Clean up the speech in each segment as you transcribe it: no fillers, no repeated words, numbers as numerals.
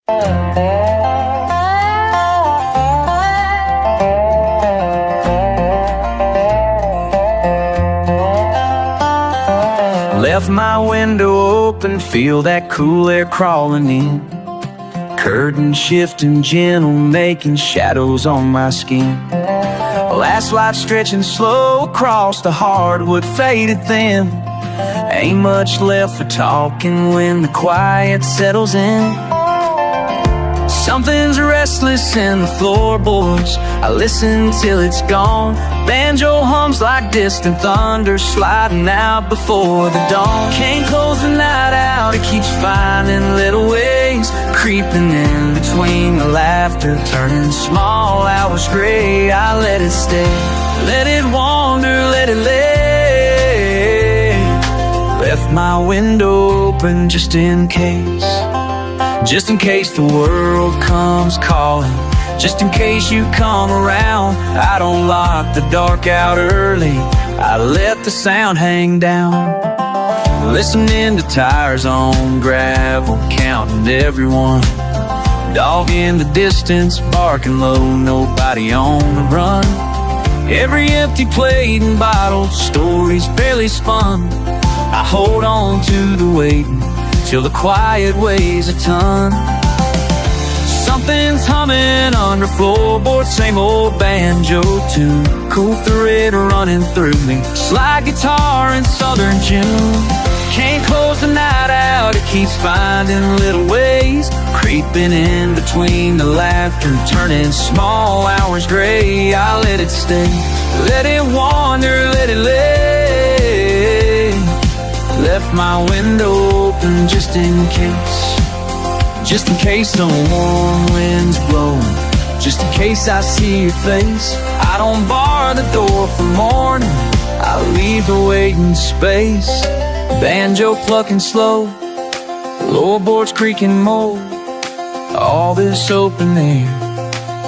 Left my window open, feel that cool air crawling in. Curtain shifting gentle, making shadows on my skin. Last light stretching slow across the hardwood, faded thin. Ain't much left for talking when the quiet settles in. Something's restless in the floorboards, I listen till it's gone. Banjo hums like distant thunder, sliding out before the dawn. Can't close the night out, it keeps finding little ways, creeping in between the laughter, turning small hours gray. I let it stay, let it wander, let it lay. Left my window open just in case. Just in case the world comes calling, just in case you come around. I don't lock the dark out early, I let the sound hang down. Listening to tires on gravel, counting everyone. Dog in the distance, barking low, nobody on the run. Every empty plate and bottle, stories barely spun. I hold on to the waiting till the quiet weighs a ton. Something's humming under floorboards, same old banjo tune. Cool thread running through me, slide guitar in southern June. Can't close the night out, it keeps finding little ways, creeping in between the laughter, turning small hours gray. I let it stay, let it wander, let it lay. Left my window open just in case. Just in case the warm wind's blowing, just in case I see your face. I don't bar the door for morning, I leave the waiting space. Banjo plucking slow, floorboards creaking more. All this open air,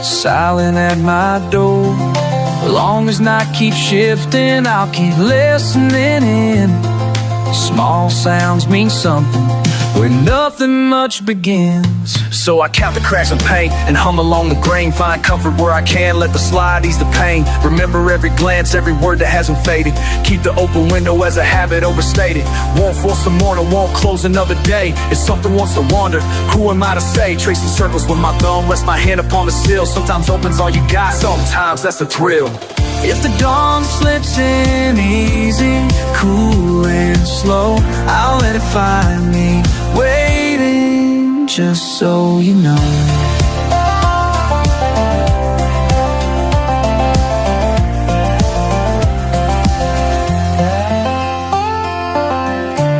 silent at my door. As long as night keeps shifting, I'll keep listening in. Small sounds mean something where nothing much begins. So I count the cracks of paint and hum along the grain. Find comfort where I can, let the slide ease the pain. Remember every glance, every word that hasn't faded. Keep the open window as a habit overstated. Won't force the morning, won't close another day. If something wants to wander, who am I to say? Tracing circles with my thumb, rest my hand upon the sill. Sometimes open's all you got, sometimes that's the thrill. If the dawn slips in easy, cool and slow, I'll let it find me waiting, just so you know.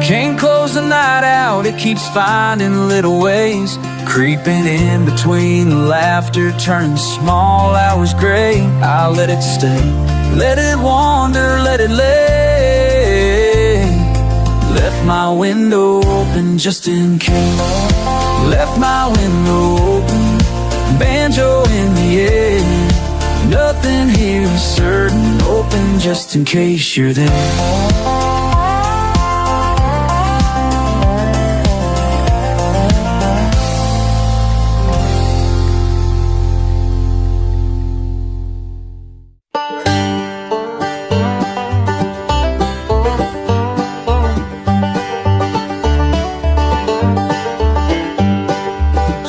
Can't close the night out, it keeps finding little ways, creeping in between the laughter, turning small hours gray. I'll let it stay, let it wander, let it lay. Left my window open just in case. Left my window open, banjo in the air. Nothing here is certain, open just in case you're there.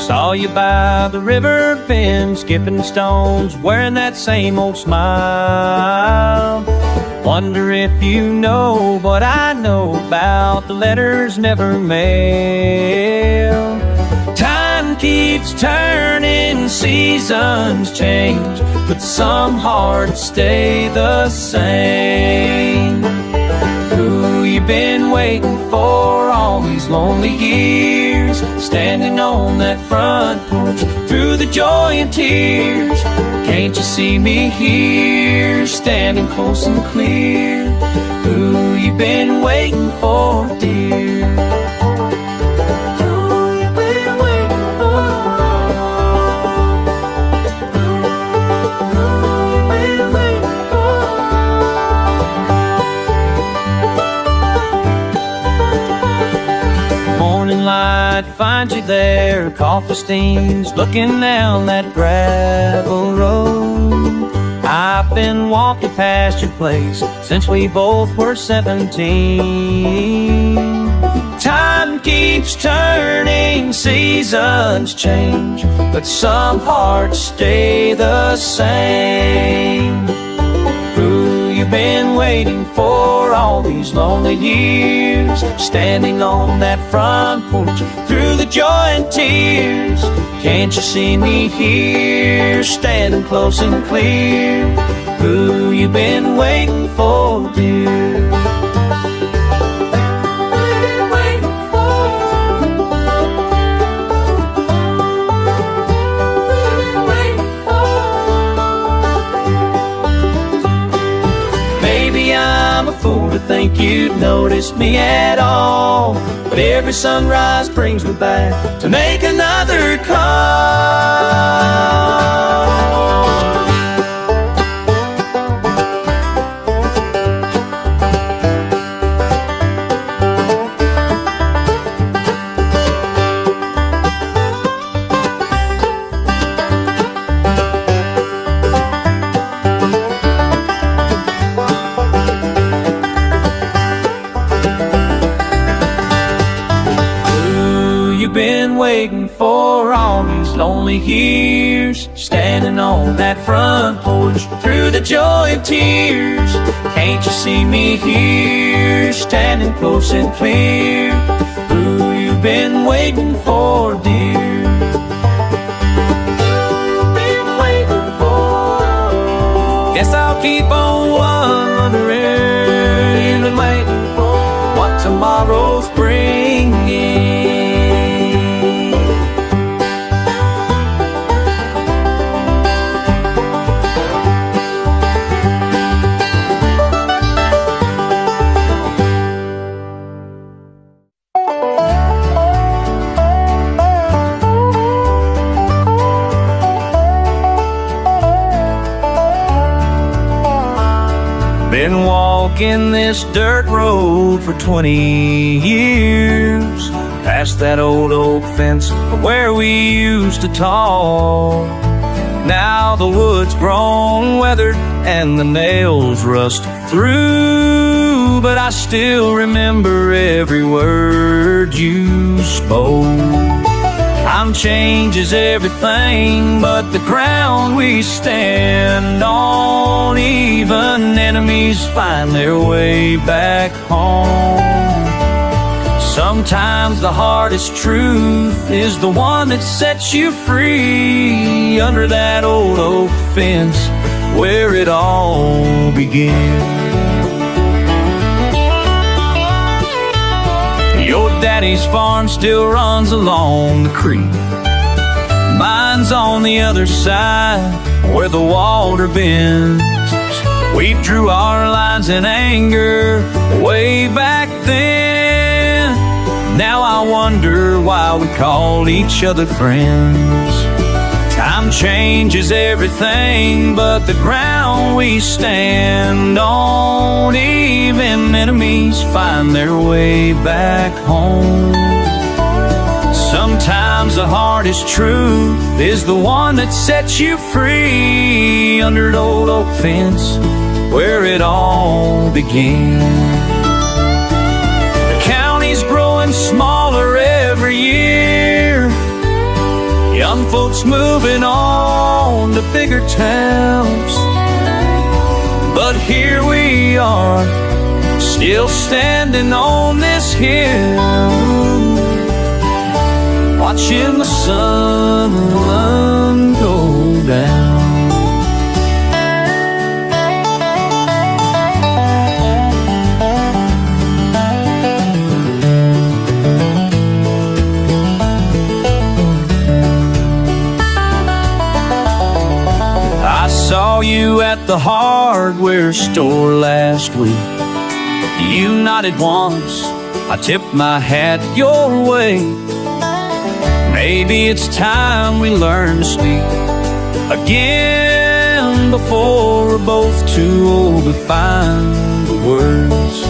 Saw you by the river bend, skipping stones, wearing that same old smile. Wonder if you know what I know about the letters never mailed. Time keeps turning, seasons change, but some hearts stay the same. Who you been waiting for all these lonely years, standing on that front porch through the joy and tears? Can't you see me here, standing close and clear? Who you been waiting for, dear? Who you been waiting for? Who you been waiting for? Morning light, find you cozy there, coffee steams, looking down that gravel road. I've been walking past your place since we both were 17. Time keeps turning, seasons change, but some hearts stay the same. Who you been waiting for all these lonely years? Standing on that front porch through the joy and tears. Can't you see me here, standing close and clear? Who you been waiting for, dear? I'm a fool to think you'd notice me at all, but every sunrise brings me back to make another call. Been waiting for all these lonely years, standing on that front porch through the joy and tears. Can't you see me here, standing close and clear? Who you been waiting for, dear? Been waiting for. Guess I'll keep on wondering, you've been waiting for what tomorrow's bringing. Been walking this dirt road for 20 years, past that old oak fence where we used to talk. Now the wood's grown weathered and the nails rust through, but I still remember every word you spoke. Time changes everything but the ground we stand on. Even enemies find their way back home. Sometimes the hardest truth is the one that sets you free, under that old oak fence where it all began. Your daddy's farm still runs along the creek. Mine's on the other side where the water bends. We drew our lines in anger way back then. Now I wonder why we called each other friends. Time changes everything but the ground we stand on. Even enemies find their way back home. Sometimes the hardest truth is the one that sets you free, under an old oak fence where it all began. The county's growing smaller every year. Young folks moving on to bigger towns. But here we are, still standing on this hill, watching the sun go down. I saw you at the hardware store last week. You nodded once, I tipped my hat your way. Maybe it's time we learn to speak again before we're both too old to find the words.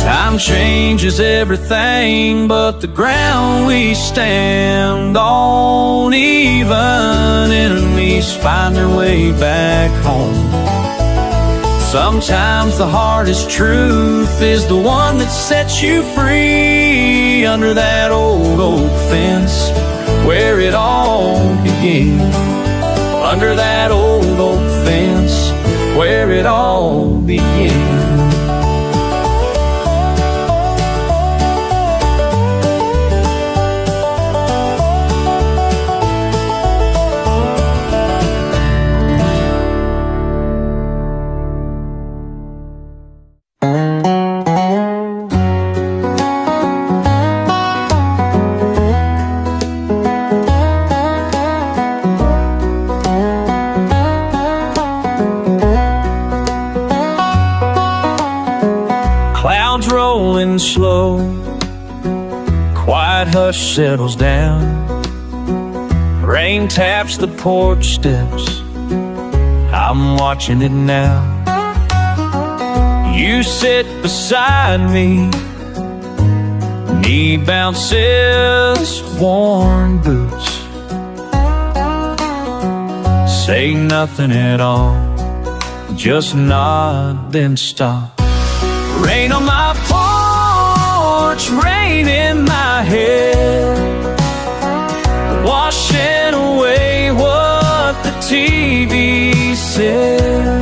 Time Time changes everything, but the ground we stand on, even enemies find their way back home. Sometimes the hardest truth is the one that sets you free, under that old oak fence where it all began. Under that old oak fence where it all began. Rolling slow, quiet hush settles down. Rain taps the porch steps, I'm watching it now. You sit beside me, knee bounces, worn boots. Say nothing at all, just nod, then stop. Rain on my porch, rain in my head, washing away what the TV said.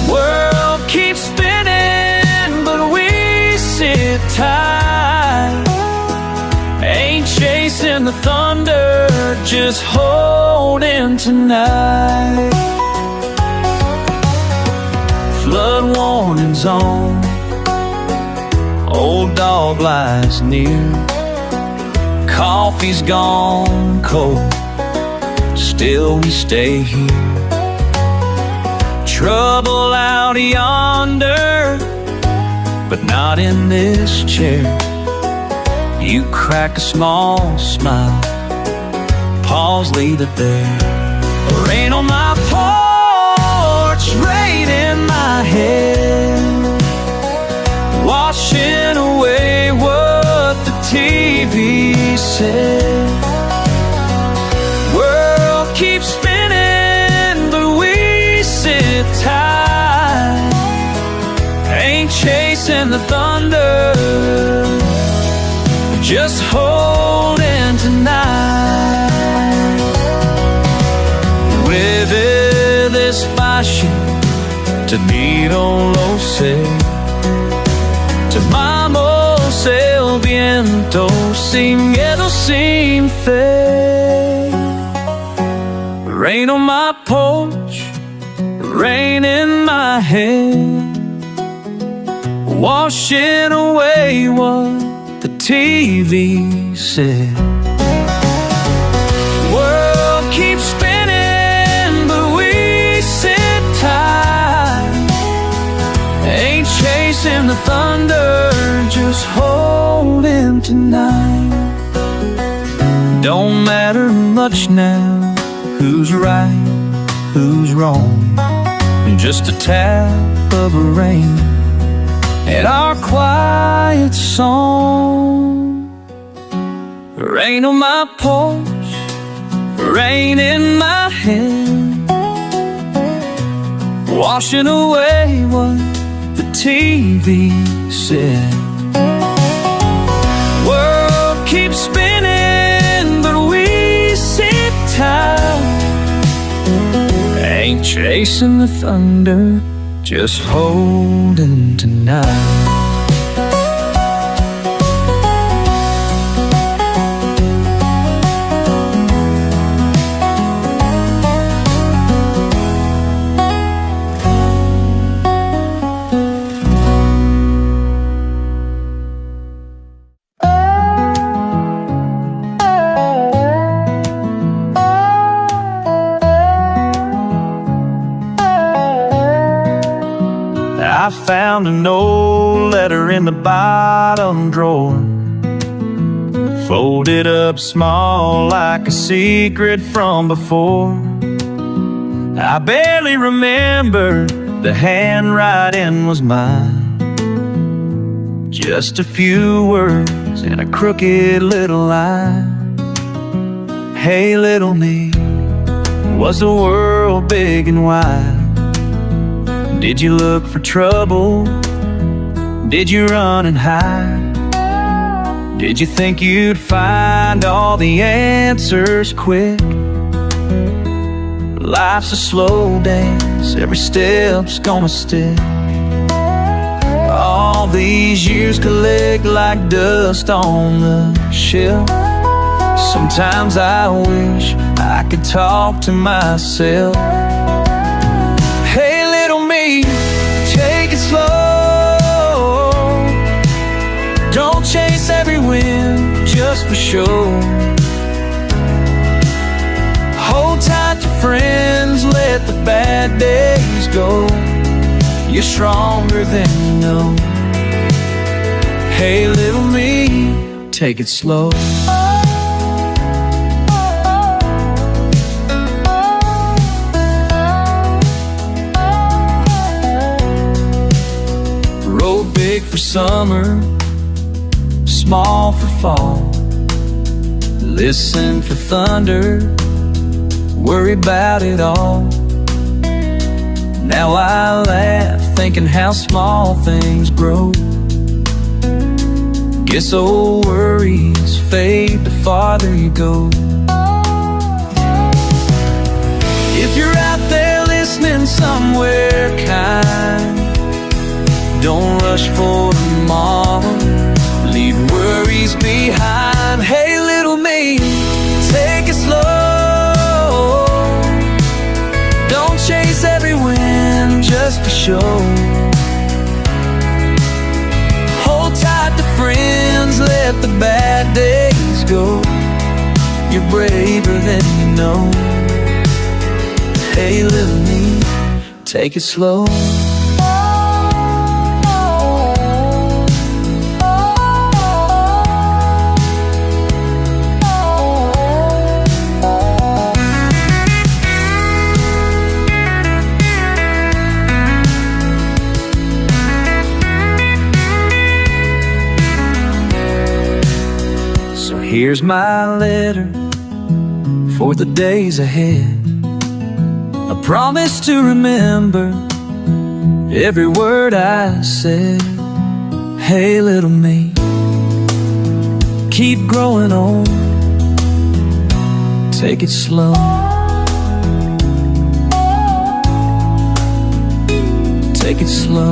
World keeps spinning, but we sit tight. Ain't chasing the thunder, just holding tonight. Flood warning's on, old dog lies near. Coffee's gone cold, still we stay here. Trouble out yonder, but not in this chair. You crack a small smile, pause, leave it there. Rain on my porch, rain in my head, washing away what the TV said. World keeps spinning, but we sit tight. Ain't chasing the thunder, just holding tonight. Mueve despacio, te miro, lo sé. Tomamos el viento sin miedo, sin fe. Rain on my porch, rain in my head, washing away what the TV said. World keeps spinning, but we sit tight. Ain't chasing the thunder, just holding tonight. Don't matter much now, who's right, who's wrong. Just a tap of rain and our quiet song. Rain on my porch, rain in my head, washing away what the TV said. World keeps spinning, but we sit tight. Ain't chasing the thunder, just holding tonight. I found an old letter in the bottom drawer, folded up small like a secret from before. I barely remember the handwriting was mine, just a few words and a crooked little lie. Hey little me, was the world big and wide? Did you look for trouble? Did you run and hide? Did you think you'd find all the answers quick? Life's a slow dance, every step's gonna stick. All these years collect like dust on the shelf. Sometimes I wish I could talk to myself. Hey little me, take it slow. Don't chase every win just for show. Hold tight to friends, let the bad days go. You're stronger than you know. Hey little me, take it slow. Road big for summer, small for fall. Listen for thunder, worry about it all. Now I laugh, thinking how small things grow. Guess old worries fade the farther you go. If you're out there listening somewhere kind, don't rush for tomorrow, leave worries behind. Hey little me, take it slow. Don't chase every win just for show. Hold tight to friends, let the bad days go. You're braver than you know. Hey little me, take it slow. Here's my letter for the days ahead. I promise to remember every word I said. Hey little me, keep growing old. Take it slow. Take it slow.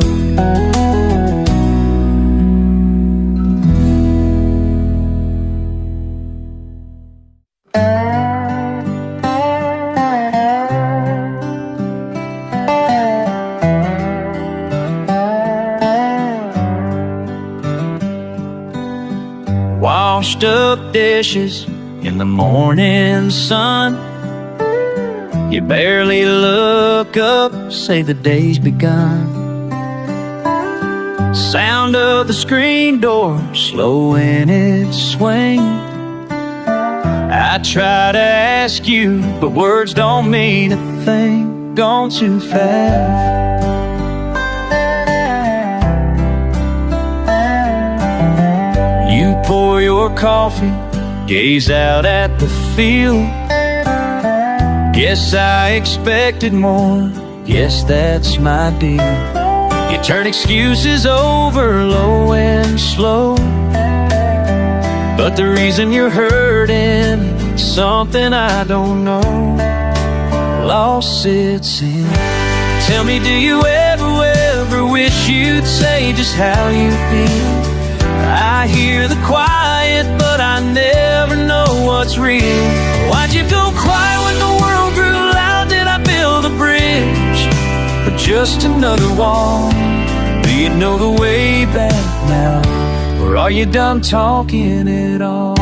Washed up dishes in the morning sun. You barely look up, say the day's begun. Sound of the screen door slow in its swing. I try to ask you, but words don't mean a thing. Gone too fast. You pour your coffee, gaze out at the field. Guess I expected more, guess that's my deal. You turn excuses over low and slow, but the reason you're hurting is something I don't know. Loss sits in. Tell me, do you ever wish you'd say just how you feel? I hear the quiet, but I never know what's real. Why'd you go quiet when the world grew loud? Did I build a bridge or just another wall? Do you know the way back now, or are you done talking at all?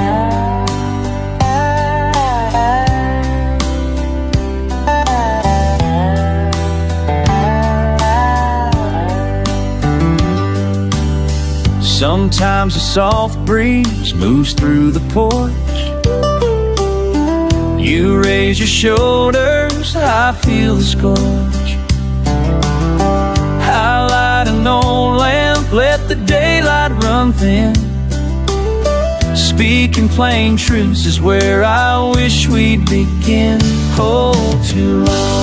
Sometimes a soft breeze moves through the porch. You raise your shoulders, I feel the scorch. I light an old lamp, let the daylight might run thin. Speaking plain truths is where I wish we'd begin. Oh, too long.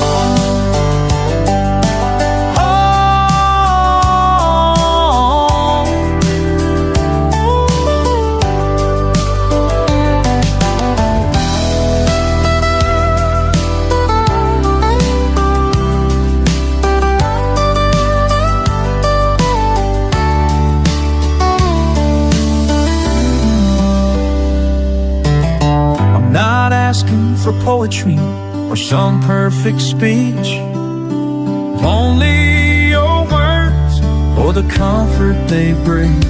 Not asking for poetry or some perfect speech, only your words or the comfort they bring.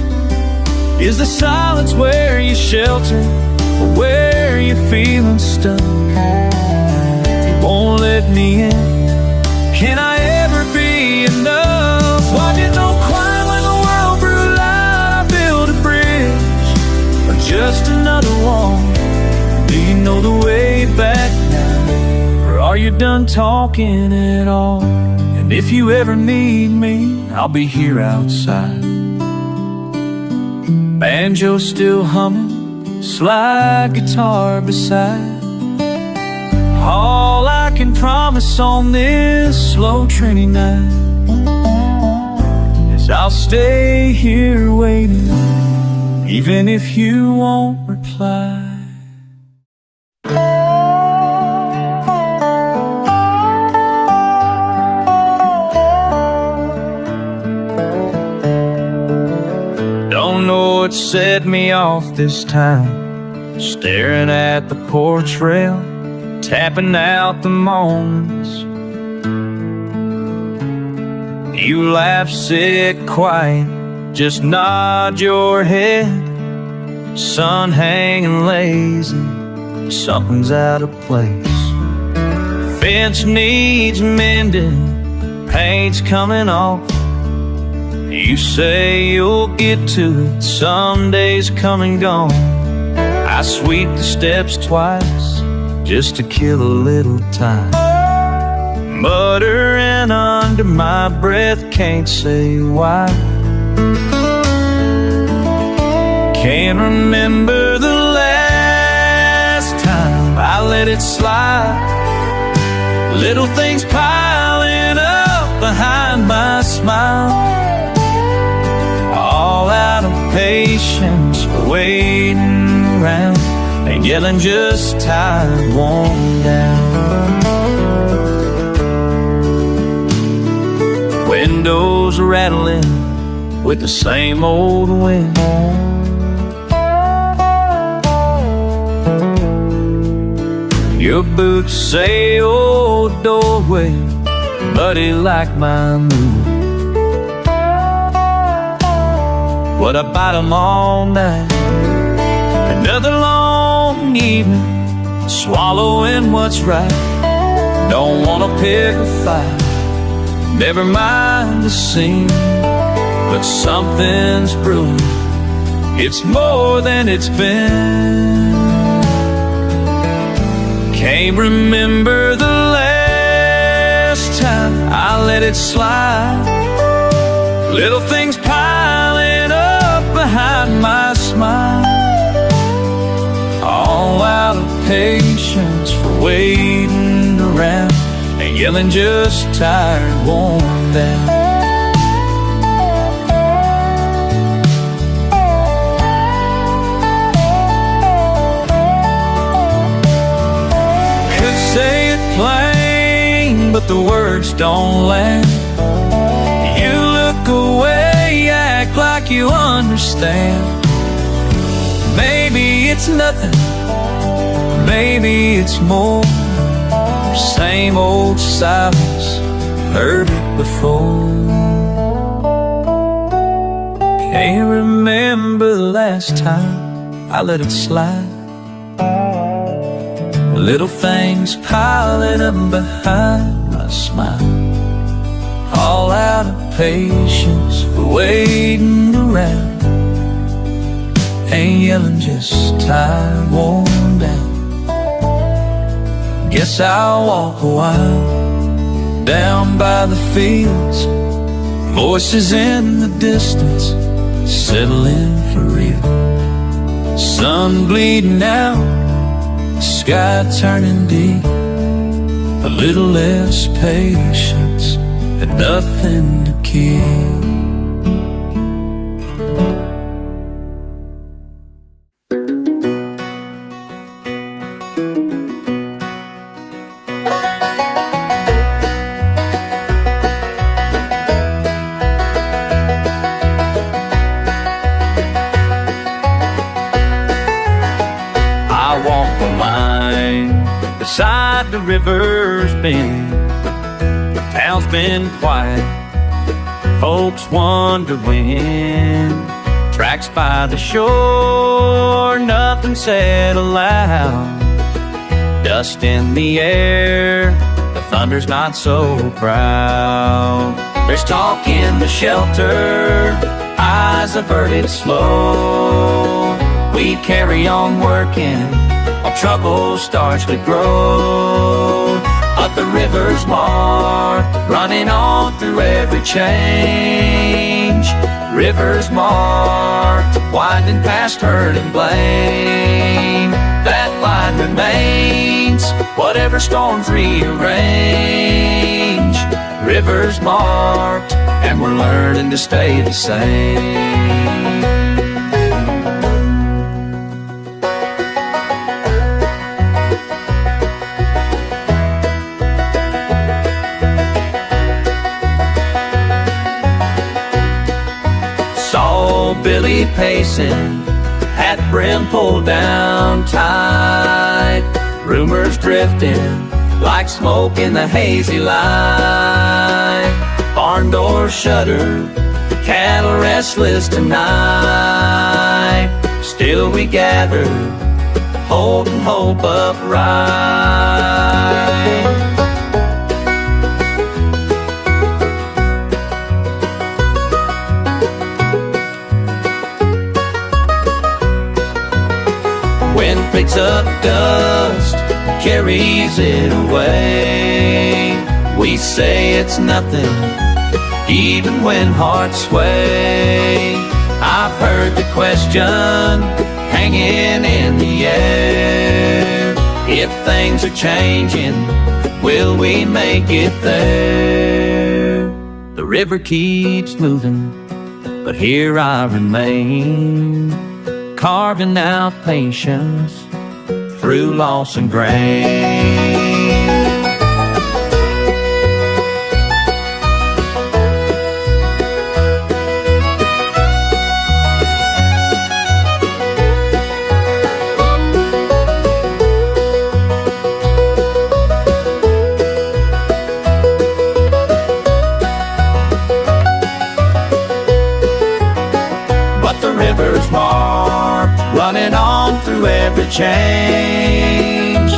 Is the silence where you shelter or where you're feeling stuck? You won't let me in. Can I ever be enough? Why did no quiet when the world grew loud? I built a bridge or just another wall. Do you know the way back now? Or are you done talking at all? And if you ever need me, I'll be here outside. Banjo still humming, slide guitar beside. All I can promise on this slow trainy night is I'll stay here waiting, even if you won't reply. What set me off this time? Staring at the porch rail, tapping out the moments. You laugh, sit quiet, just nod your head. Sun hanging lazy, something's out of place. Fence needs mending, paint's coming off. You say you'll get to it, some days come and gone. I sweep the steps twice, just to kill a little time. Muttering under my breath, can't say why. Can't remember the last time I let it slide. Little things piling up behind my smile. All out of patience for waiting around and yelling, just tired, worn down. Windows rattling with the same old wind. Your boots say old doorway, buddy, like my move. But I bite them all night. Another long evening, swallowing what's right. Don't wanna pick a fight, never mind the scene. But something's brewing, it's more than it's been. Can't remember the last time I let it slide. Little things piling up behind my smile. All out of patience for waiting around and yelling, just tired, worn down. Could say it plain, but the words don't land. You look away, act like you understand. Maybe it's nothing, maybe it's more. Same old silence, heard it before. Can't remember the last time I let it slide. Little things piling up behind my smile. All out of patience for waiting around and yelling, just tired, worn down. Guess I'll walk a while down by the fields. Voices in the distance settling for real. Sun bleeding out, sky turning deep. A little less patience and nothing to keep. Beside the river's bend, the town's been quiet. Folks wonder when. Tracks by the shore, nothing said aloud. Dust in the air, the thunder's not so proud. There's talk in the shelter, eyes averted slow. We carry on working, our trouble starts to grow. But the river's marked, running on through every change. River's marked, winding past hurt and blame. That line remains, whatever storms rearrange. River's marked, and we're learning to stay the same. Billy pacing, hat brim pulled down tight. Rumors drifting like smoke in the hazy light. Barn doors shuttered, cattle restless tonight. Still we gather, holding hope upright. Wind picks up dust, carries it away. We say it's nothing, even when hearts sway. I've heard the question hanging in the air. If things are changing, will we make it there? The river keeps moving, but here I remain, carving out patience through loss and grain. But the river's marked, running on through every change.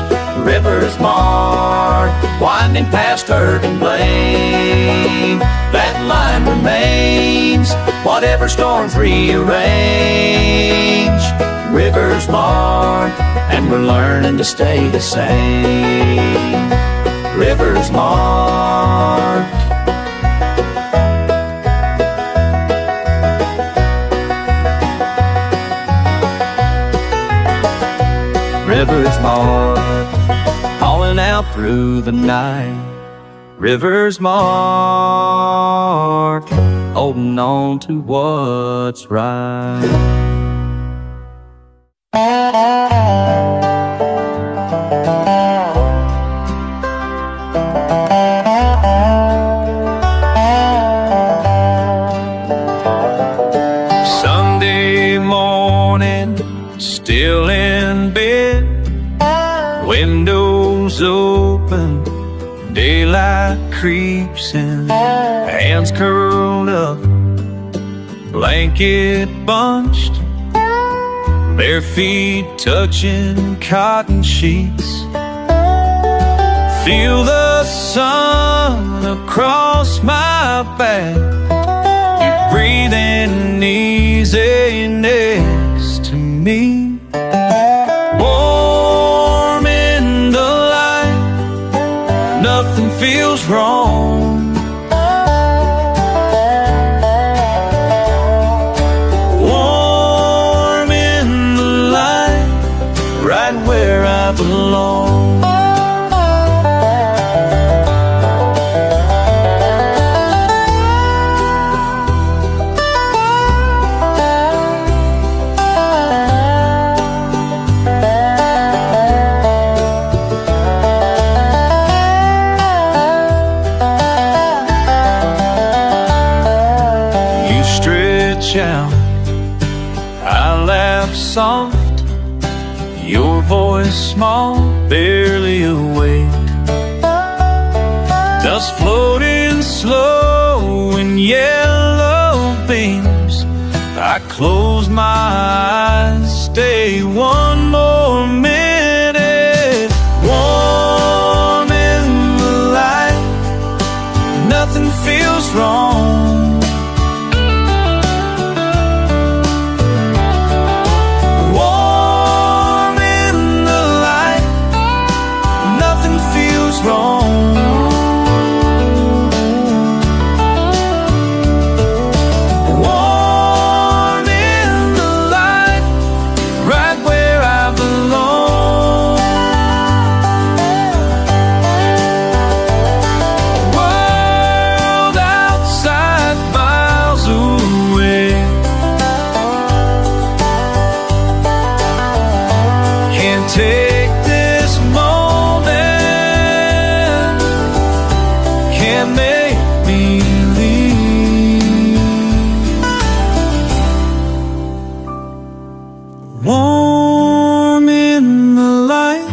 River's marked, winding past hurt and blame. That line remains, whatever storms rearrange. River's marked, and we're learning to stay the same. River's marked. River's marked, calling out through the night. River's marked, holding on to what's right. Sunday morning, still in bed, windows open, daylight creeps in, hands curled up, blanket bunched, bare feet touching cotton sheets. Feel the sun across my back, you breathing easy next to me. Warm in the light, nothing feels wrong. shout. I laugh soft, your voice small, barely awake. Dust floating slow in yellow beams. I close my eyes, stay one more minute. Warm in the light, nothing feels wrong. Warm in the light, nothing feels wrong. Warm in the light, right where I belong. World outside miles away, can't take this moment, can't make me leave. Warm in the light,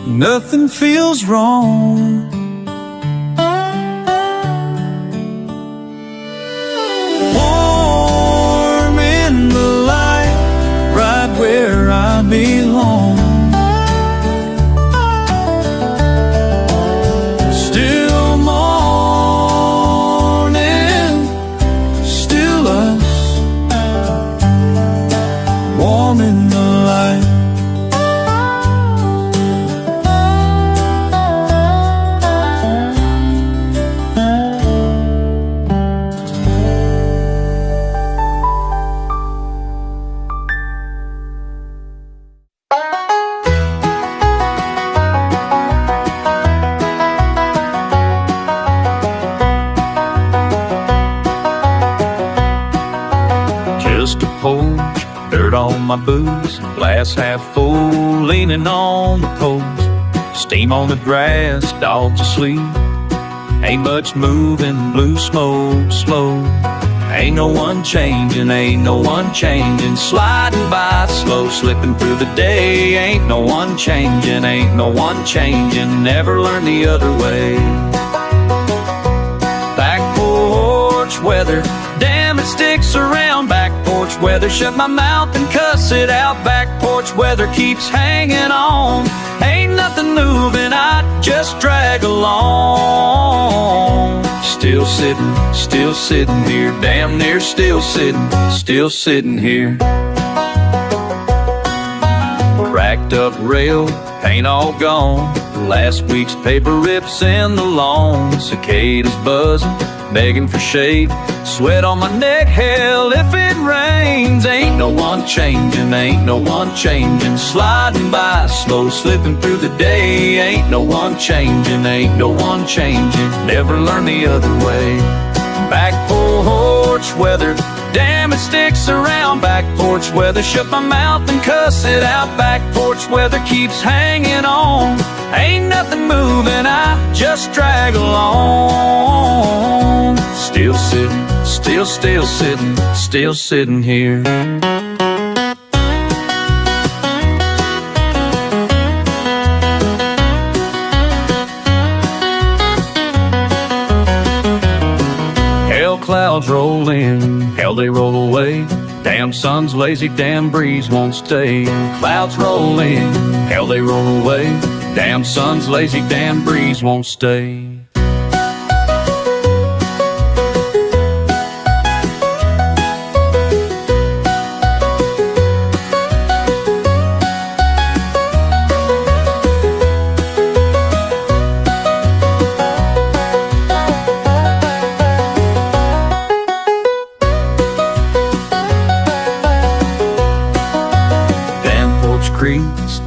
nothing feels wrong. Warm in the light, right where I belong. Still morning, still us. Warm in the light. Just a porch, dirt on my boots, glass half full, leaning on the post. Steam on the grass, dogs asleep. Ain't much moving, blue smoke, slow. Ain't no one changing, ain't no one changing. Sliding by slow, slipping through the day. Ain't no one changing, ain't no one changing. Never learn the other way. Back porch weather, damn it sticks around. Back porch weather, shut my mouth and cuss it out. Back porch weather keeps hanging on. Ain't nothing moving, I just drag along. Still sitting here, damn near still sitting here. Cracked up rail, paint all gone. Last week's paper rips in the lawn. Cicadas buzzing, begging for shade. Sweat on my neck, hell if it rains. Ain't no one changing, ain't no one changing. Sliding by slow, slipping through the day. Ain't no one changing, ain't no one changing. Never learn the other way. Back porch weather, damn it sticks around. Back porch weather, shut my mouth and cuss it out. Back porch weather keeps hanging on. Ain't nothing moving, I just drag along. Still sitting here. Hell clouds roll in, hell they roll away. Damn sun's lazy, damn breeze won't stay. Clouds roll in, hell they roll away. Damn sun's lazy, damn breeze won't stay.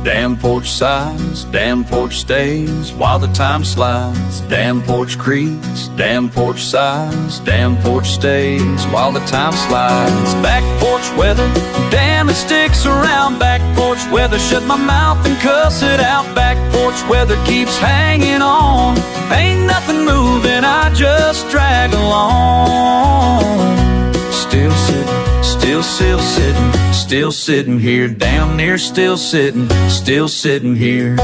Damn porch sighs, damn porch stays while the time slides. Damn porch creaks, damn porch sighs, damn porch stays while the time slides. Back porch weather, damn it sticks around. Back porch weather, shut my mouth and cuss it out. Back porch weather keeps hanging on. Ain't nothing moving, I just drag along. still sitting here, damn near still sitting here.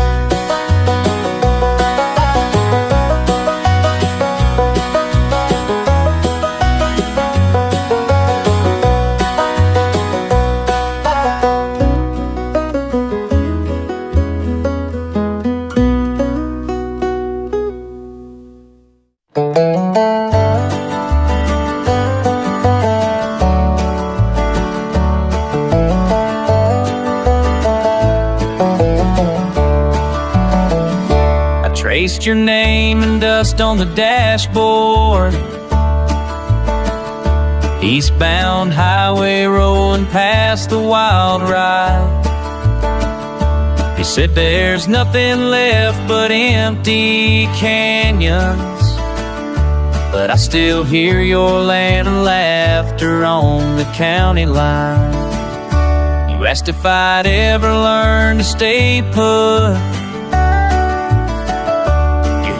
Traced your name in dust on the dashboard. Eastbound highway rolling past the wild ride. He said there's nothing left but empty canyons, but I still hear your land and laughter on the county line. You asked if I'd ever learn to stay put.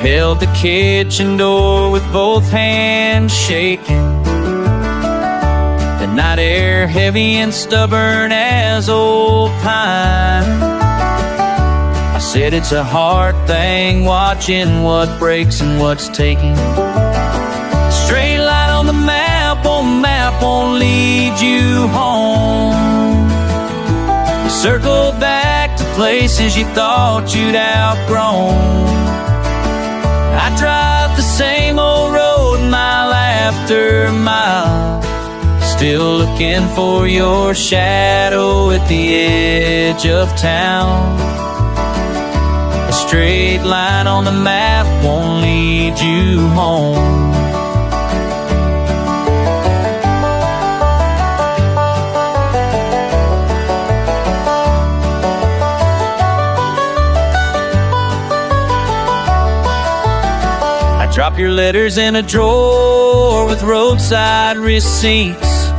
Held the kitchen door with both hands shaking, the night air heavy and stubborn as old pine. I said it's a hard thing watching what breaks and what's taken. Straight line on the map won't lead you home. You circle back to places you thought you'd outgrown. I drive the same old road mile after mile, still looking for your shadow at the edge of town. A straight line on the map won't lead you home. Drop your letters in a drawer with roadside receipts,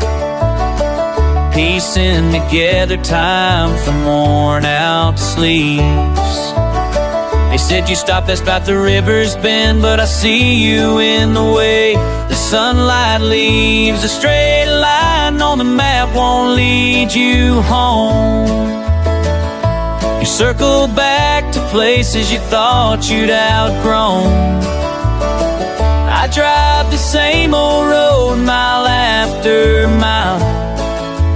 piecing together time from worn out sleeves. They said you stopped us about the river's bend, but I see you in the way the sunlight leaves. A straight line on the map won't lead you home. You circle back to places you thought you'd outgrown. I drive the same old road mile after mile,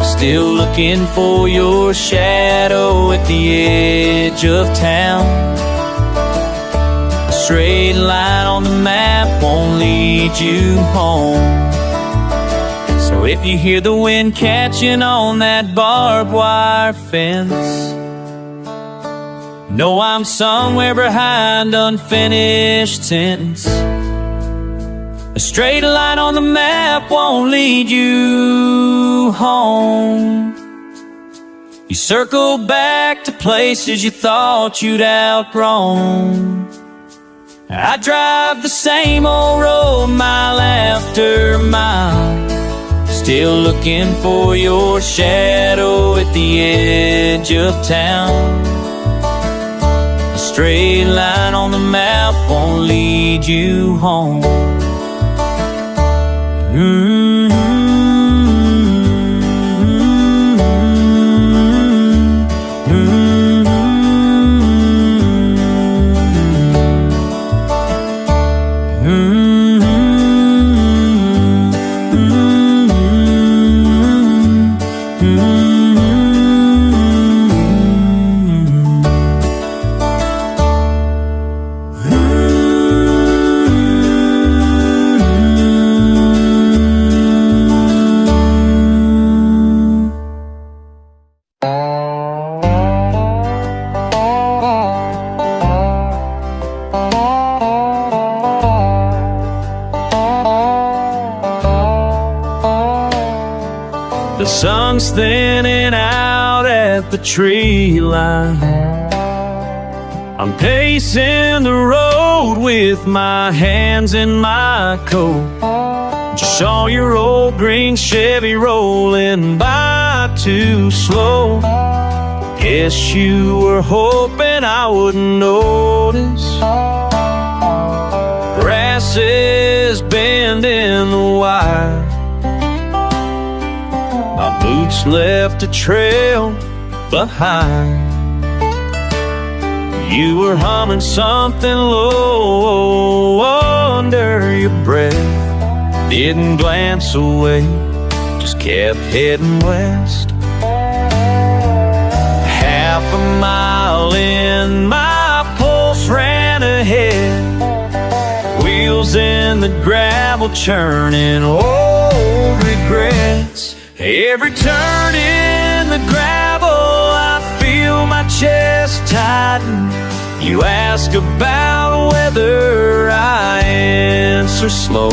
still looking for your shadow at the edge of town. A straight line on the map won't lead you home. So if you hear the wind catching on that barbed wire fence, know I'm somewhere behind unfinished sentence. A straight line on the map won't lead you home. You circle back to places you thought you'd outgrown. I drive the same old road mile after mile, still looking for your shadow at the edge of town. A straight line on the map won't lead you home. The sun's thinning out at the tree line. I'm pacing the road with my hands in my coat. Just saw your old green Chevy rolling by too slow. Guess you were hoping I wouldn't notice. Grass is bending the wire. Boots left a trail behind. You were humming something low under your breath. Didn't glance away, just kept heading west. Half a mile in, my pulse ran ahead. Wheels in the gravel churning, oh, regrets. Every turn in the gravel, I feel my chest tighten. You ask about whether I answer slow.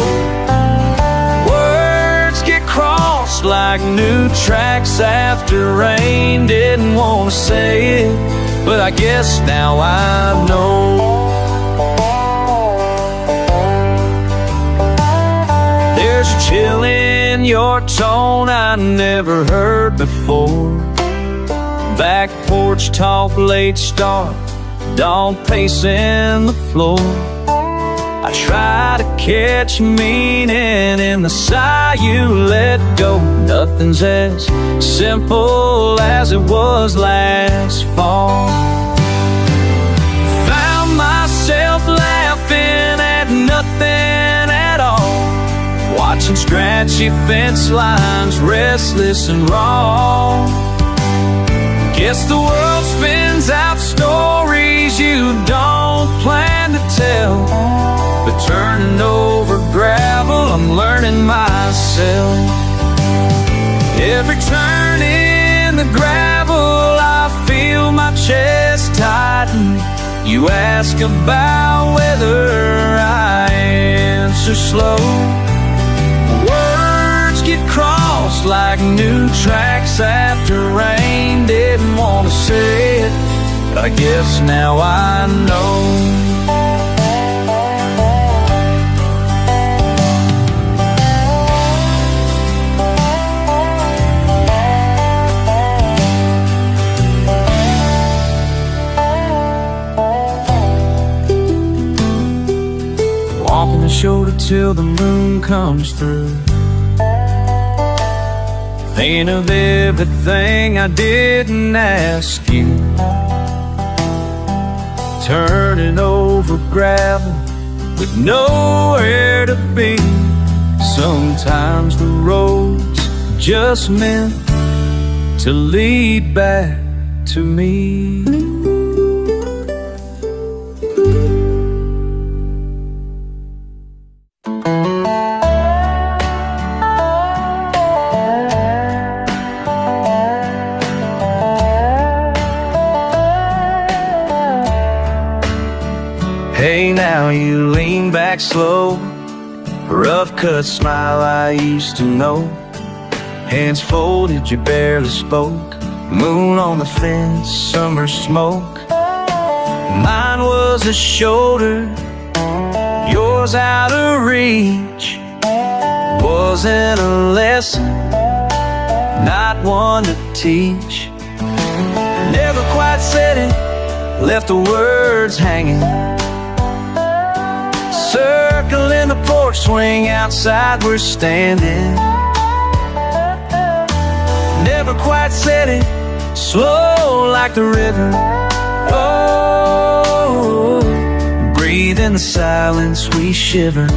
Words get crossed like new tracks after rain. Didn't want to say it, but I guess now I know. There's a chill in your tone I never heard before. Back porch talk, late start, dawn pacing the floor. I try to catch meaning in the sigh you let go. Nothing's as simple as it was last fall. Found myself laughing at nothing at all, watching scratchy fence lines, restless and raw. Guess the world spins out stories you don't plan to tell. But turning over gravel, I'm learning myself. Every turn in the gravel, I feel my chest tighten. You ask about whether I answer slow. Words get crossed like new tracks after rain. Didn't want to say it, but I guess now I know. Walking the shoulder till the moon comes through, thinking of everything I didn't ask you. Turning over gravel with nowhere to be. Sometimes the road's just meant to lead back to me. Hey, now you lean back slow, rough cut smile I used to know. Hands folded, you barely spoke. Moon on the fence, summer smoke. Mine was a shoulder, yours out of reach. Wasn't a lesson, not one to teach. Never quite said it, left the words hanging. Circle in the porch swing, outside we're standing. Never quite said it, slow like the river. Oh, breathe in the silence, we shiver.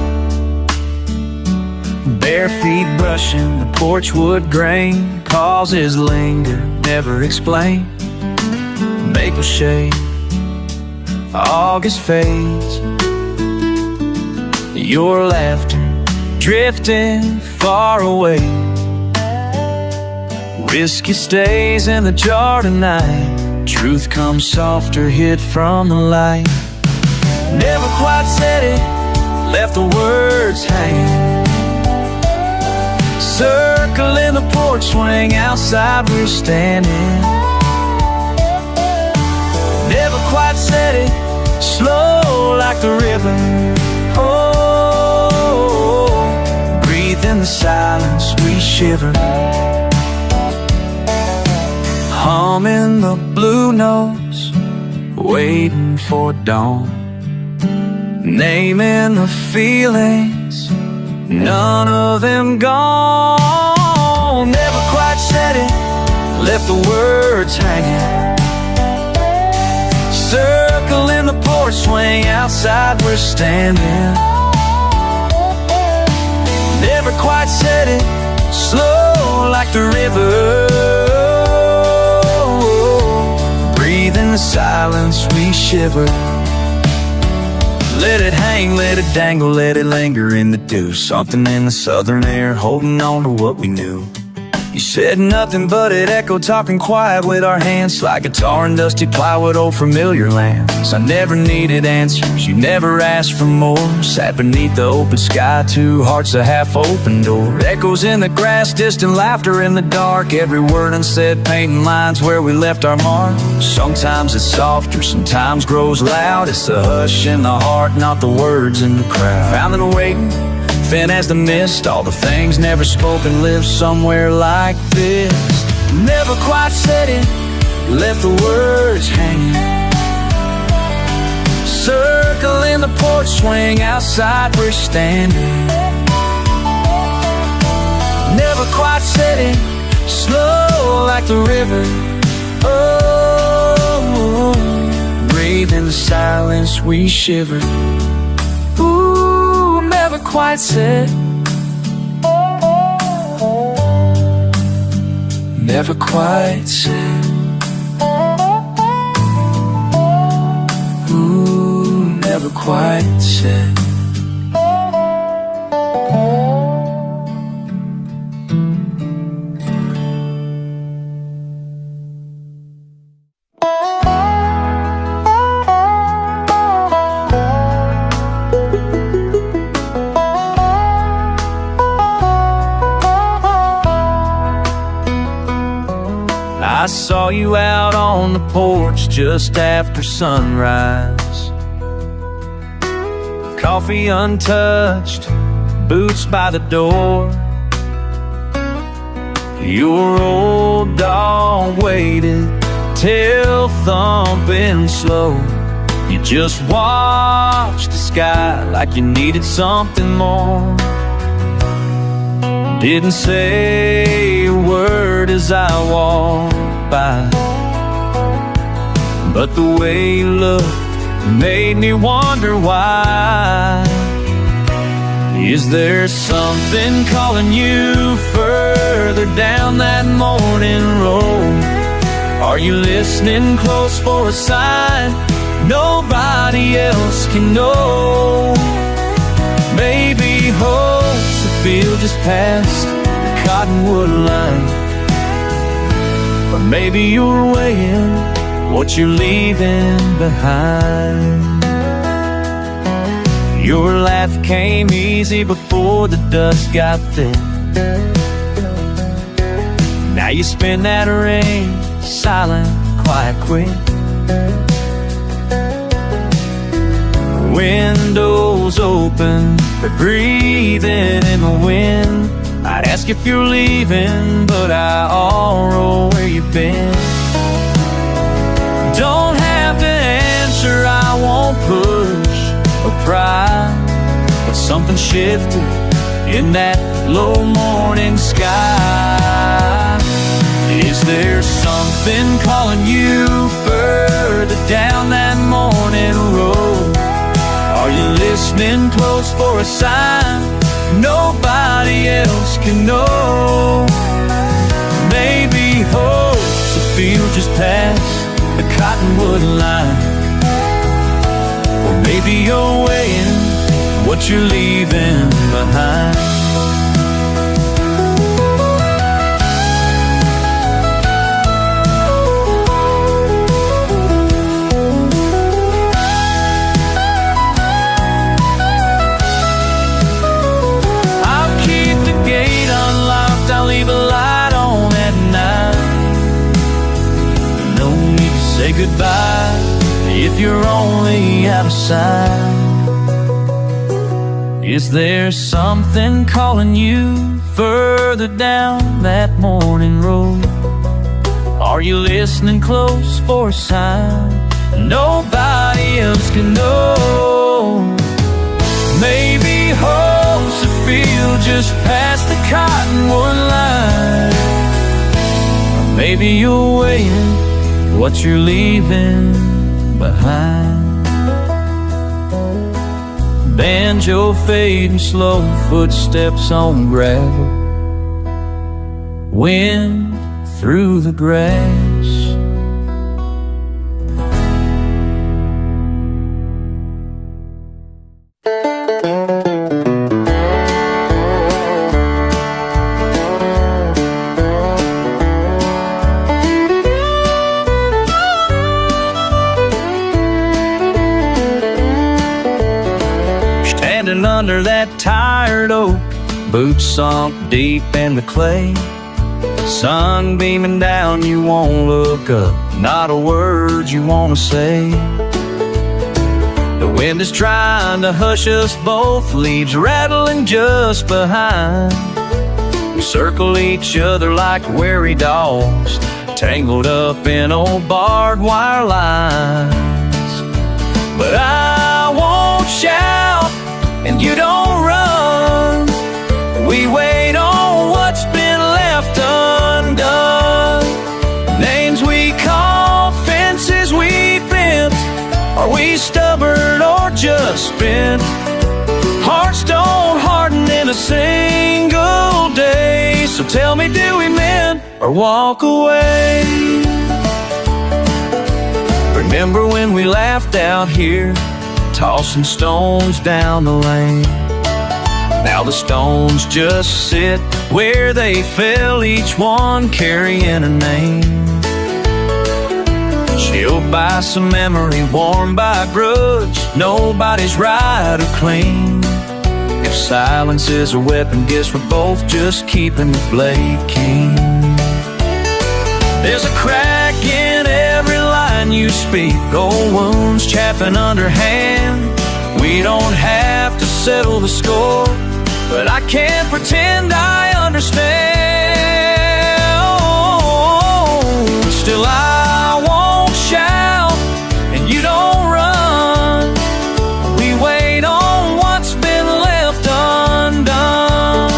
Bare feet brushing the porch wood grain. Causes linger, never explain. Maple shade, August fades. Your laughter drifting far away. Whiskey stays in the jar tonight. Truth comes softer, hid from the light. Never quite said it, left the words hanging. Circle in the porch swing, outside we're standing. Never quite said it, slow like the river. Oh, breathe in the silence, we shiver. Humming the blue notes, waiting for dawn. Naming the feelings, none of them gone. Never quite said it, left the words hanging. Circle in the porch swing, outside we're standing. Never quite said it, slow like the river. Breathe in the silence, we shiver. Let it hang, let it dangle, let it linger in the dew. Something in the southern air, holding on to what we knew. You said nothing, but it echoed, talking quiet with our hands, like guitar and dusty plywood, old familiar lands. I never needed answers, you never asked for more. Sat beneath the open sky, two hearts, a half-open door. Echoes in the grass, distant laughter in the dark. Every word unsaid, painting lines where we left our mark. Sometimes it's softer, sometimes grows loud. It's the hush in the heart, not the words in the crowd. Found and waiting, thin as the mist, all the things never spoken live somewhere like this. Never quite said it, left the words hanging. Circle in the porch swing, outside we're standing. Never quite said it, slow like the river. Oh, breathe in the silence, we shiver. Never quite said, never quite said. Ooh, never quite said. I saw you out on the porch just after sunrise. Coffee untouched, boots by the door. Your old dog waited, tail thumping slow. You just watched the sky like you needed something more. Didn't say a word as I walked by, but the way you looked made me wonder why. Is there something calling you further down that morning road? Are you listening close for a sign nobody else can know? Maybe hope's a field just past the cottonwood line, or maybe you're weighing what you're leaving behind. Your laugh came easy before the dust got thick. Now you spin that ring, silent, quiet, quick. Windows open, but breathing in the wind. I'd ask if you're leaving, but I all where you've been. Don't have to answer, I won't push or pry, but something shifted in that low morning sky. Is there something calling you further down that morning road? Are you listening close for a sign nobody else can know? Maybe hope's a field just past the cottonwood line, or maybe you're weighing what you're leaving behind. I'll leave a light on at night. No need to say goodbye if you're only out of sight. Is there something calling you further down that morning road? Are you listening close for a sign nobody else can know? Maybe hope's a field just past the cottonwood line, Maybe you're weighing what you're leaving behind. Banjo fading slow, footsteps on gravel, wind through the grass. Under that tired oak, boots sunk deep in the clay, sun beaming down, you won't look up, not a word you want to say. The wind is trying to hush us both, leaves rattling just behind. We circle each other like wary dogs, tangled up in old barbed wire lines. But I won't shout and you don't run. We wait on what's been left undone. Names we call, fences we bent. Are we stubborn or just spent? Hearts don't harden in a single day. So tell me, do we mend or walk away? Remember when we laughed out here, tossing stones down the lane? Now the stones just sit where they fell, each one carrying a name. Chilled by some memory, warmed by a grudge, nobody's right or clean. If silence is a weapon, guess we're both just keeping the blade keen. There's a crack in every line you speak, old wounds chapping underhand. We don't have to settle the score, but I can't pretend I understand. Still I won't shout and you don't run. We wait on what's been left undone.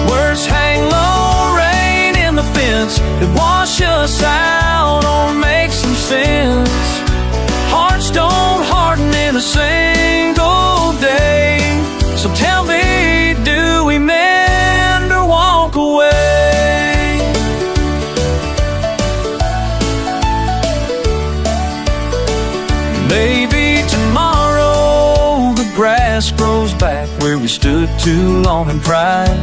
Words hang low, rain in the fence, it wash us out or make some sense. Hearts don't harden in a single day. So tell me, do we mend or walk away? Maybe tomorrow the grass grows back where we stood too long in pride.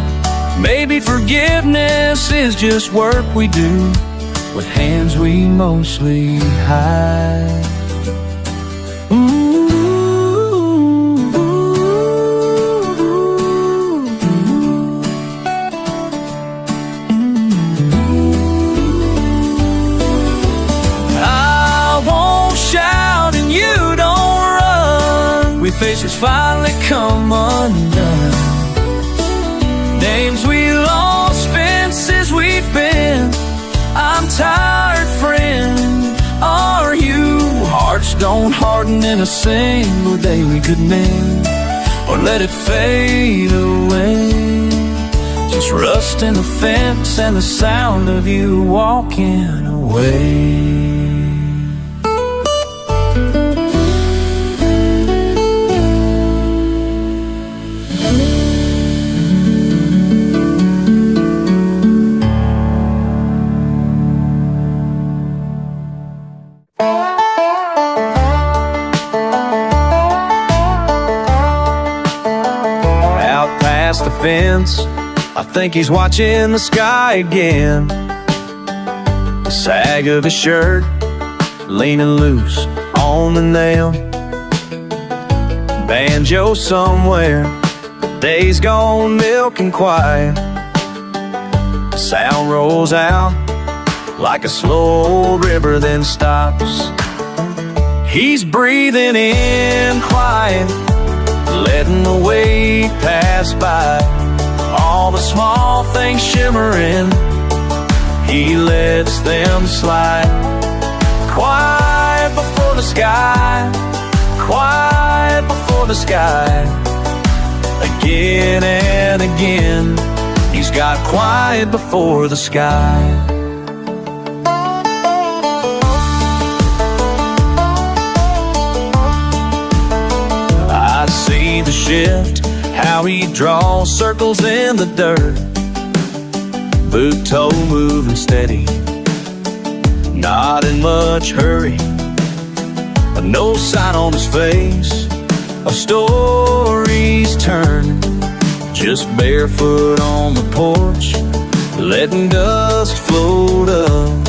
Maybe forgiveness is just work we do with hands we mostly hide. I won't shout and you don't run. We faces finally come undone. Names we lost, fences we've been. I'm tired, friend, are you? Hearts don't harden in a single day. We could mend or let it fade away. Just rust in the fence and the sound of you walking away. The fence, I think he's watching the sky again. The sag of his shirt leaning loose on the nail. Banjo somewhere, days gone milk and quiet. Sound rolls out like a slow old river, then stops. He's breathing in quiet, letting the weight pass by. All the small things shimmering, he lets them slide. Quiet before the sky, quiet before the sky. Again and again, he's got quiet before the sky. shift, how he draws circles in the dirt. Boot toe moving steady, not in much hurry, but no sign on his face of stories turning. Just barefoot on the porch, letting dust float up.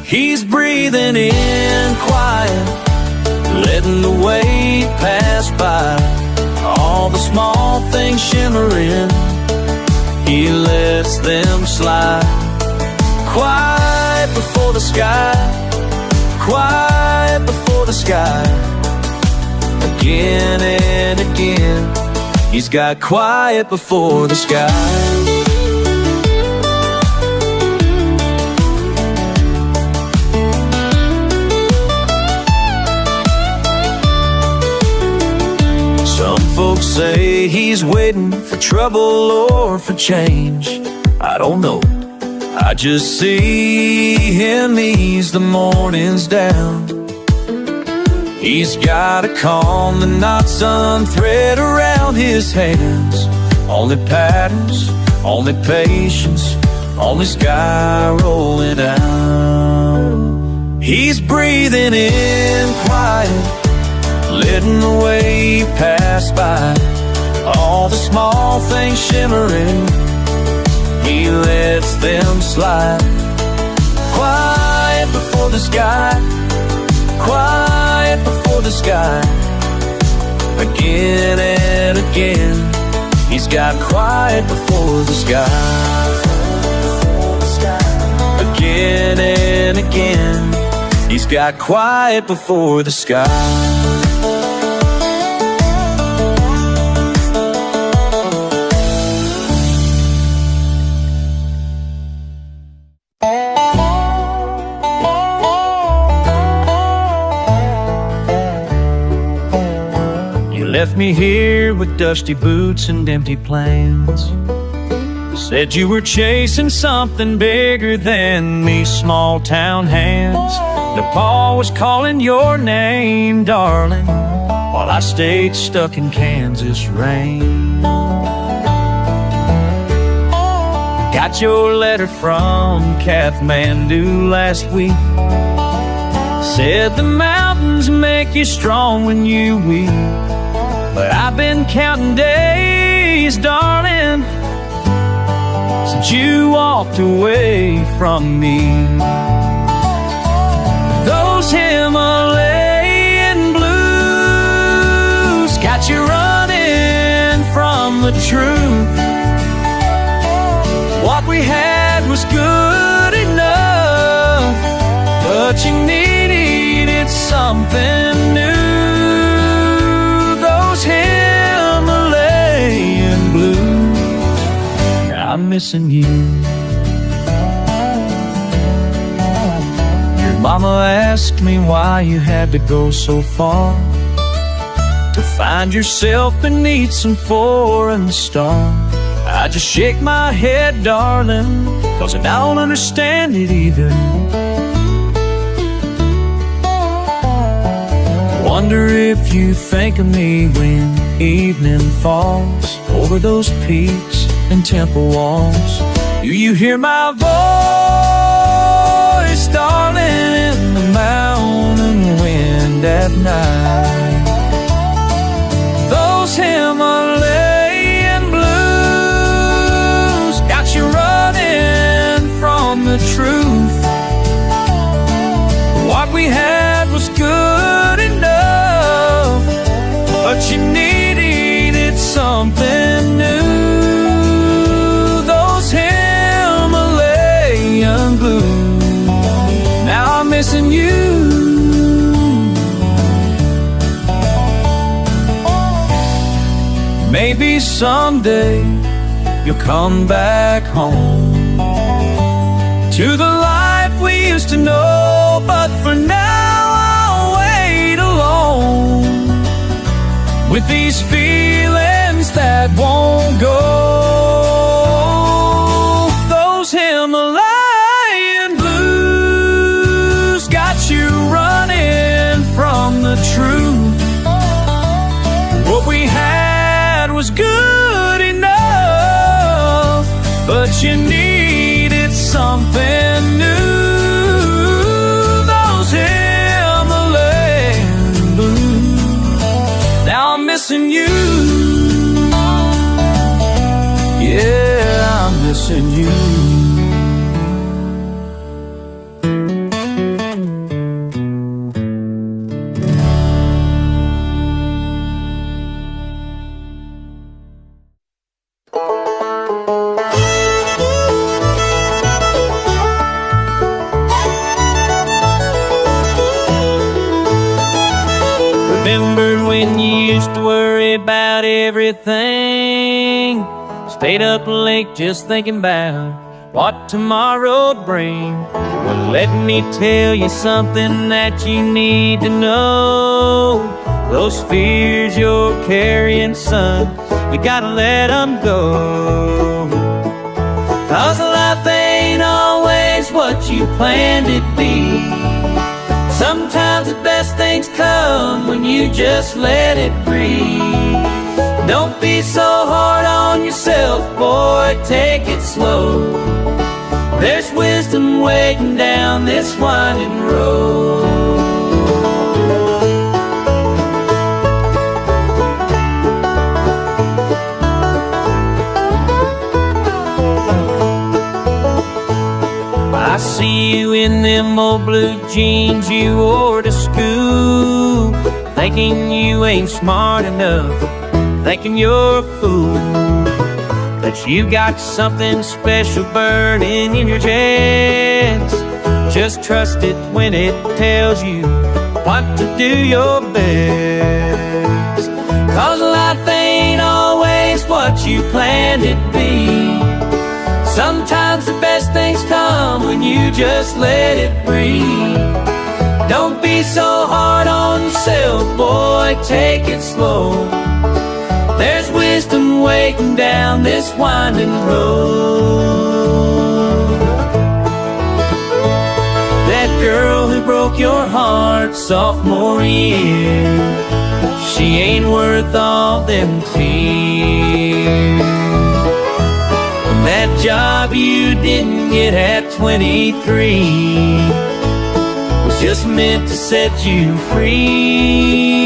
He's breathing in quiet, letting the weight pass by. All the small things shimmering, he lets them slide. Quiet before the sky, quiet before the sky. Again and again, he's got quiet before the sky. Some folks say he's waiting for trouble or for change. I don't know, I just see him ease the mornings down. He's got a calm, the knots unthread around his hands. Only patterns, only patience, only sky rolling down. He's breathing in quiet, letting the wave pass by. All the small things shimmering, he lets them slide. Quiet before the sky, quiet before the sky. Again and again, he's got quiet before the sky. Again and again, he's got quiet before the sky. Left me here with dusty boots and empty plans. Said you were chasing something bigger than these small town hands. Nepal was calling your name, darling, while I stayed stuck in Kansas rain. Got your letter from Kathmandu last week. Said the mountains make you strong when you weep. But I've been counting days, darling, since you walked away from me. Those Himalayan blues got you running from the truth. What we had was good enough, but you needed something new. Himalayan blues, I'm missing you. Your mama asked me why you had to go so far to find yourself beneath some foreign star. I just shake my head, darling, 'cause I don't understand it either. Wonder if you think of me when evening falls over those peaks and temple walls. Do you hear my voice, darling, in the mountain wind at night? Those Himalayan blues got you running from the truth. What we had was good enough, but you needed something new. Those Himalayan blues, now I'm missing you. Maybe someday you'll come back home to the life we used to know, but for now I'll wait alone with these feelings that won't go. Those Himalayan blues got you running from the truth. What we had missing you. Yeah, I'm missing you. Remember when you used to worry about everything? Stayed up late just thinking about what tomorrow'd bring. Well, let me tell you something that you need to know. Those fears you're carrying, son, we gotta let them go. 'Cause life ain't always what you planned it to be. Sometimes the best things come when you just let it breathe. Don't be so hard on yourself, boy, take it slow. There's wisdom waiting down this winding road. I see you in them old blue jeans you wore to school, thinking you ain't smart enough, thinking you're a fool. But you got something special burning in your chest. Just trust it when it tells you what to do your best. 'Cause life ain't always what you planned it to be. Sometimes the best things come when you just let it breathe. Don't be so hard on yourself, boy, take it slow. There's wisdom waiting down this winding road. That girl who broke your heart sophomore year, she ain't worth all them tears. That job you didn't get at 23 was just meant to set you free.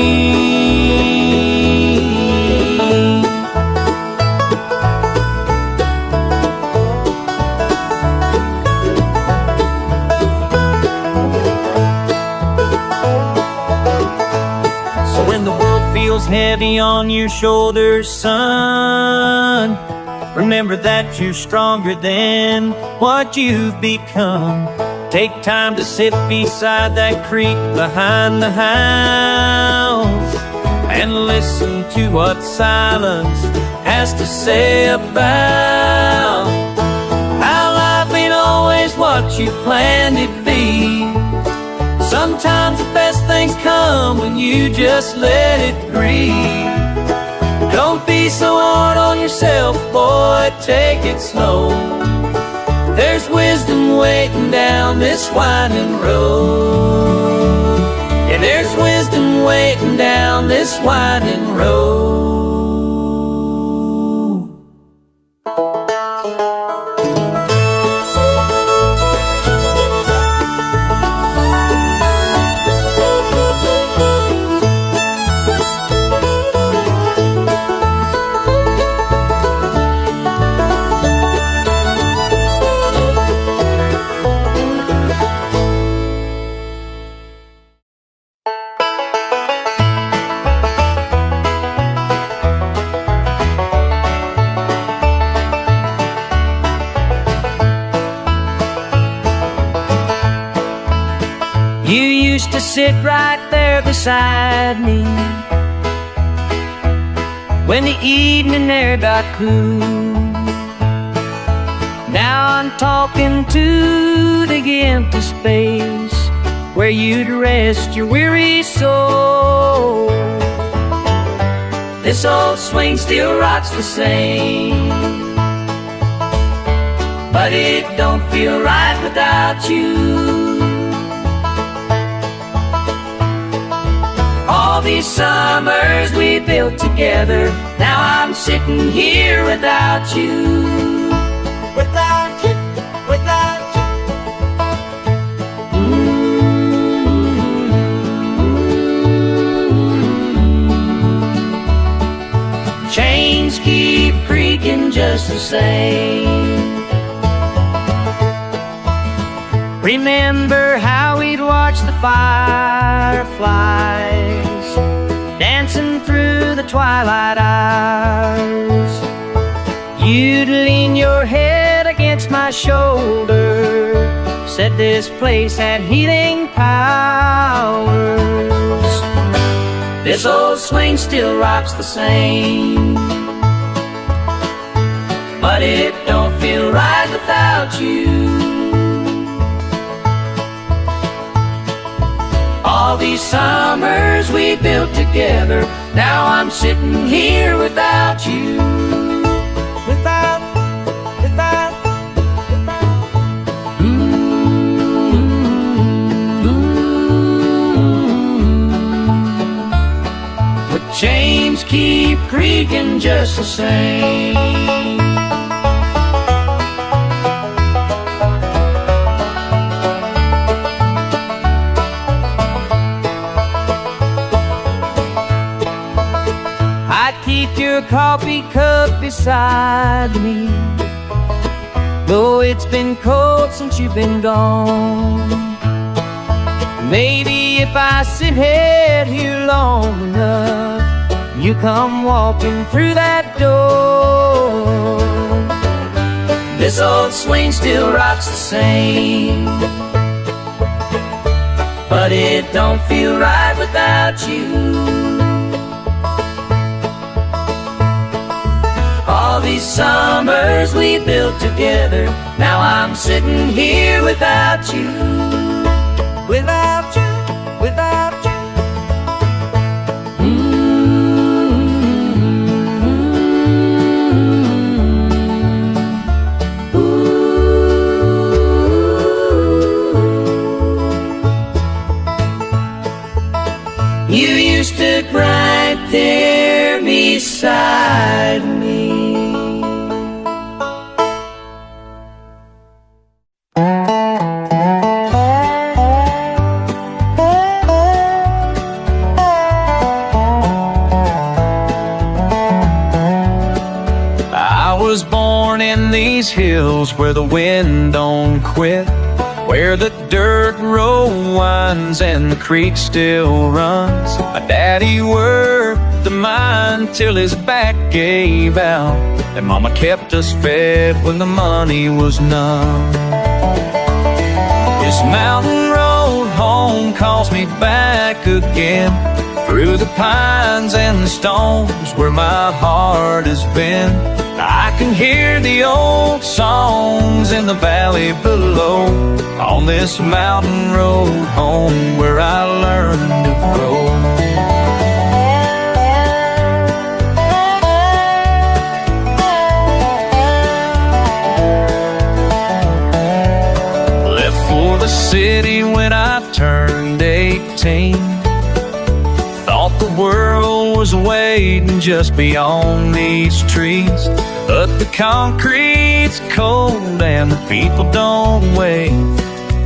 So when the world feels heavy on your shoulders, son, remember that you're stronger than what you've become. Take time to sit beside that creek behind the house and listen to what silence has to say about how life ain't always what you planned it to be. Sometimes the best things come when you just let it breathe. Don't be so hard on yourself, boy, take it slow. There's wisdom waiting down this winding road. Yeah, there's wisdom waiting down this winding road. You used to sit right there beside me when the evening air got cool. Now I'm talking to the empty space where you'd rest your weary soul. This old swing still rocks the same, but it don't feel right without you. All these summers we built together, now I'm sitting here without you. Without you, without you. creaking just the same. Remember how we'd watch the fireflies dancing through the twilight hours. You'd lean your head against my shoulder, said this place had healing powers. This old swing still rocks the same, but it don't feel right without you. All these summers we built together, now I'm sitting here without you. Without. But chains keep creaking just the same. Keep your coffee cup beside me, though it's been cold since you've been gone. Maybe if I sit here long enough, you come walking through that door. This old swing still rocks the same, but it don't feel right without you. All these summers we built together, now I'm sitting here without you. Without you, without you. You used to cry right there beside me. I was born in these hills where the wind don't quit, where the dirt road winds and the creek still runs. My daddy worked the mine till his back gave out, and mama kept us fed when the money was none. This mountain road home calls me back again, through the pines and the stones where my heart has been. I can hear the old songs in the valley below, on this mountain road home where I learned to grow. Left for the city when I turned 18, thought the world was waiting just beyond these trees, but the concrete's cold and the people don't wait.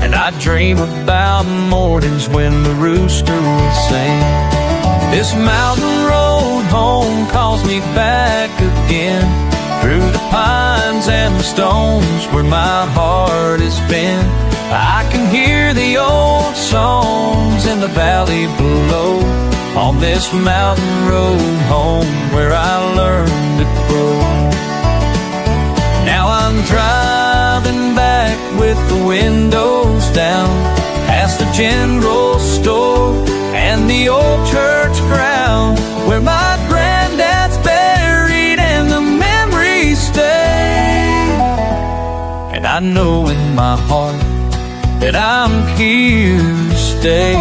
And I dream about mornings when the rooster will sing. This mountain road home calls me back again, through the pines and the stones where my heart has been. I can hear the old songs in the valley below, on this mountain road home where I learned to grow. Now I'm driving back with the windows down, past the general store and the old church ground, where my granddad's buried and the memories stay. And I know in my heart that I'm here to stay.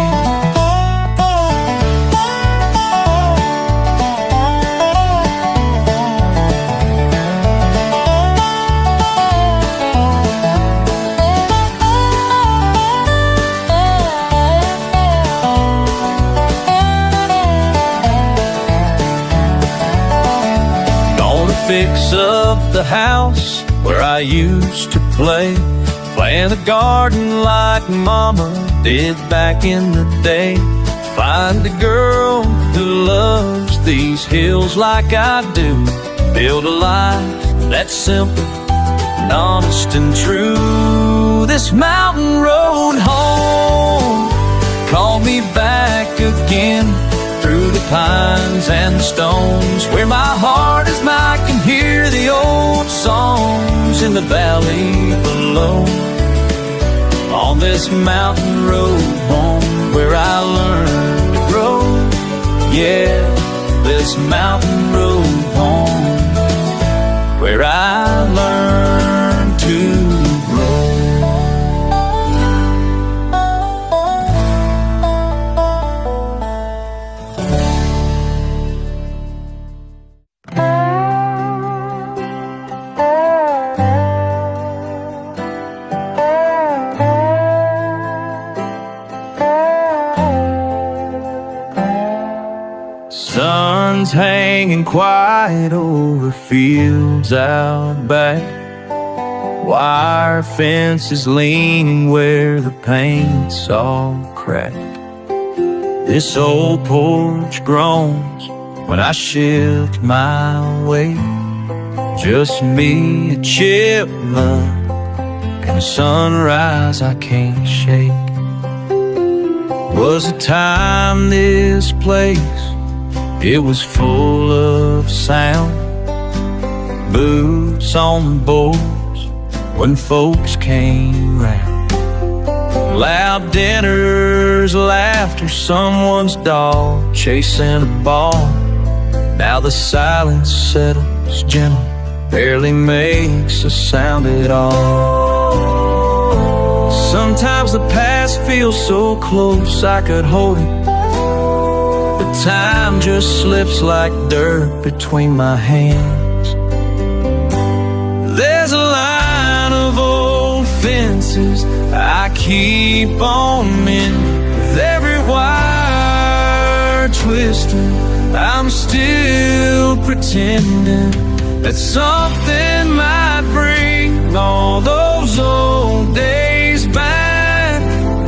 Fix up the house where I used to play, plant a garden like mama did back in the day, find a girl who loves these hills like I do, build a life that's simple and honest and true. This mountain road home called me back again, through the pines and the stones, where my heart as I can hear the old songs in the valley below. On this mountain road home, where I learned to grow. Yeah, this mountain road home, where I learned to sun's hanging quiet over fields out back. Wire fences leaning where the paint's all cracked. This old porch groans when I shift my weight. Just me, a chipmunk, and a sunrise I can't shake. Was a time this place, it was full of sound. Boots on the boards when folks came round. Loud dinners, laughter, someone's dog chasing a ball. Now the silence settles gentle, barely makes a sound at all. Sometimes the past feels so close I could hold it. Time just slips like dirt between my hands. There's a line of old fences I keep on mending. With every wire twisting, I'm still pretending that something might bring all those old days back.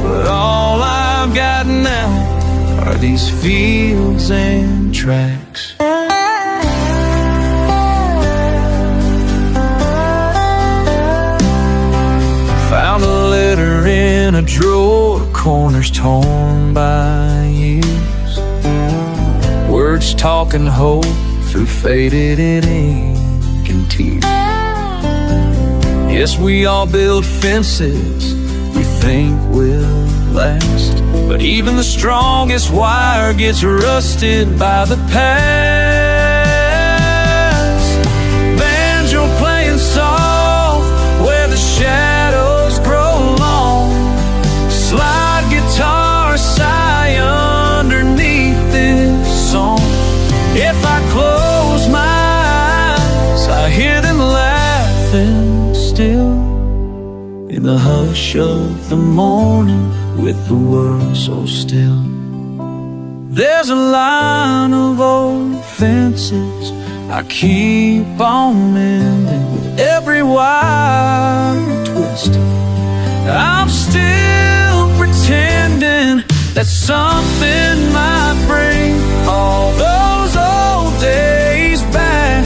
But all I've got now are these fields and tracks. Found a letter in a drawer, corners torn by years. Words talking hope through faded ink and tears. Yes, we all build fences we think will last, but even the strongest wire gets rusted by the past. Banjo playing soft where the shadows grow long. Slide guitar sigh underneath this song. If I close my eyes, I hear them laughing still, in the hush of the morning, with the world so still. There's a line of old fences I keep on mending. With every wire twist, I'm still pretending that something might bring all those old days back.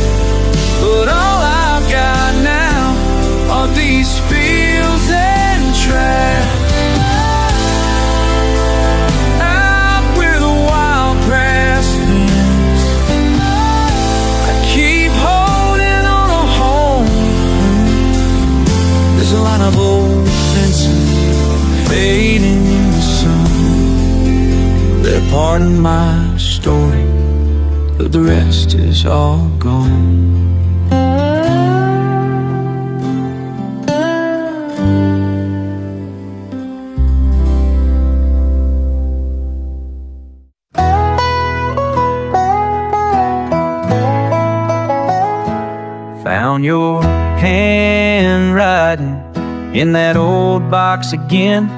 But all I've got now are these fields and tracks. There's a line of old fences fading in the sun. They're part of my story, but the rest is all gone. Found your handwriting in that old box again.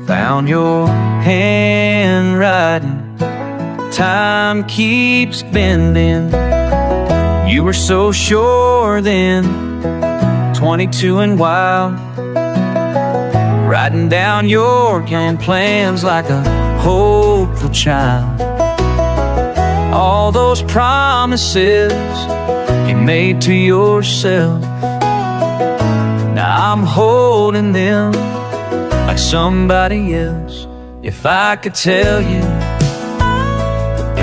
Found your handwriting. Time keeps bending. You were so sure then, 22 and wild, writing down your grand plans like a hopeful child. All those promises you made to yourself. Now I'm holding them like somebody else. If I could tell you,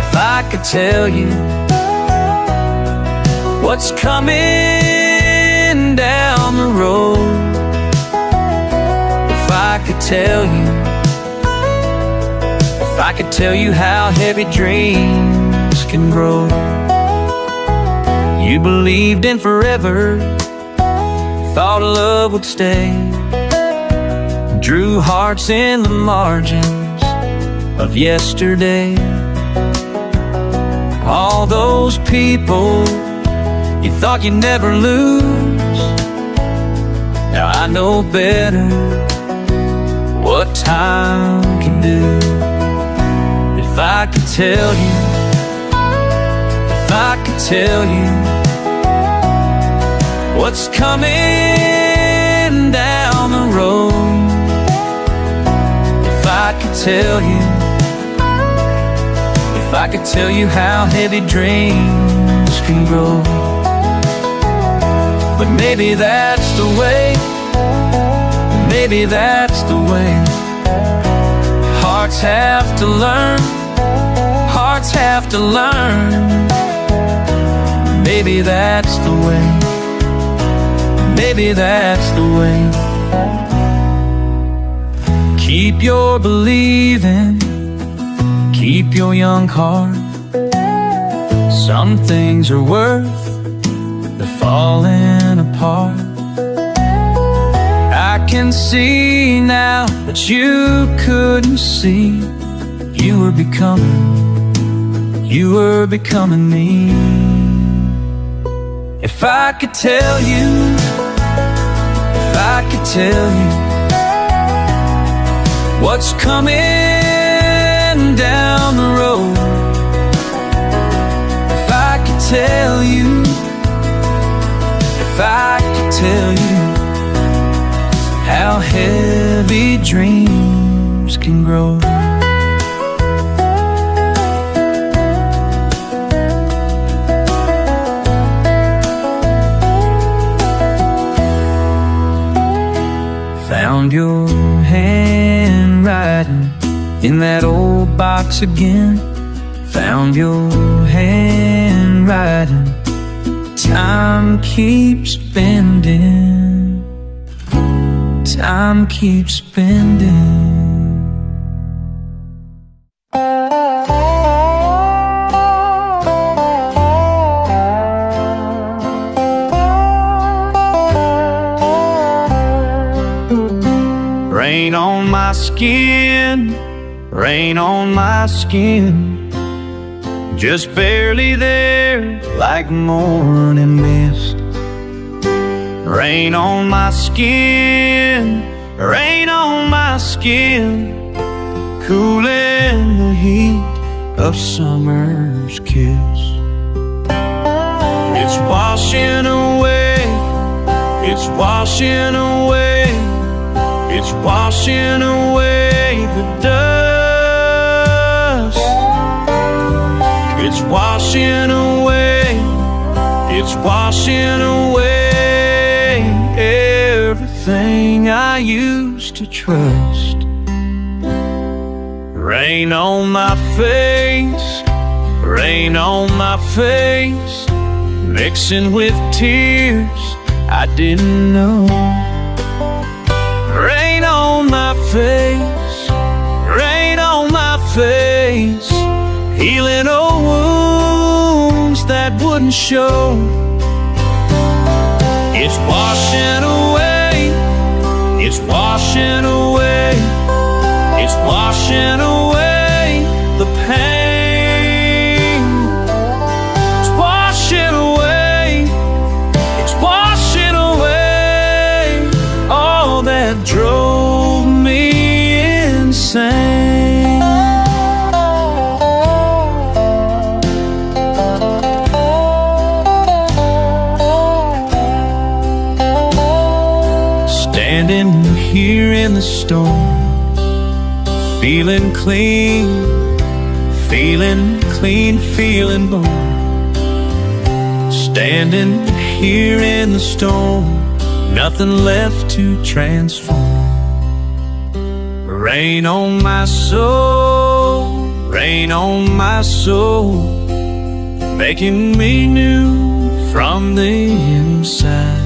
if I could tell you what's coming down the road, if I could tell you, if I could tell you how heavy dreams can grow. You believed in forever, thought love would stay, drew hearts in the margins of yesterday. All those people you thought you'd never lose, now I know better what time can do. If I could tell you, if I could tell you what's coming down the road, if I could tell you, if I could tell you how heavy dreams can grow. But maybe that's the way, maybe that's the way. Hearts have to learn, hearts have to learn. Maybe that's the way, maybe that's the way. Keep your believing, keep your young heart. Some things are worth the falling apart. I can see now that you couldn't see. You were becoming me. If I could tell you, if I could tell you what's coming down the road, if I could tell you, if I could tell you how heavy dreams can grow. Found your handwriting in that old box again. Found your handwriting. Time keeps spending, time keeps spending. Rain on my skin, rain on my skin, just barely there like morning mist. Rain on my skin, rain on my skin, cooling the heat of summer's kiss. It's washing away, it's washing away, it's washing away the dust. It's washing away, it's washing away everything I used to trust. Rain on my face, rain on my face, mixing with tears I didn't know. Rain on my face, rain on my face, healing old wounds that wouldn't show. It's washing away, it's washing away, it's washing away the pain. It's washing away, it's washing away all that drove me insane. Standing here in the storm, feeling clean, feeling clean, feeling born. Standing here in the storm, nothing left to transform. Rain on my soul, rain on my soul, making me new from the inside.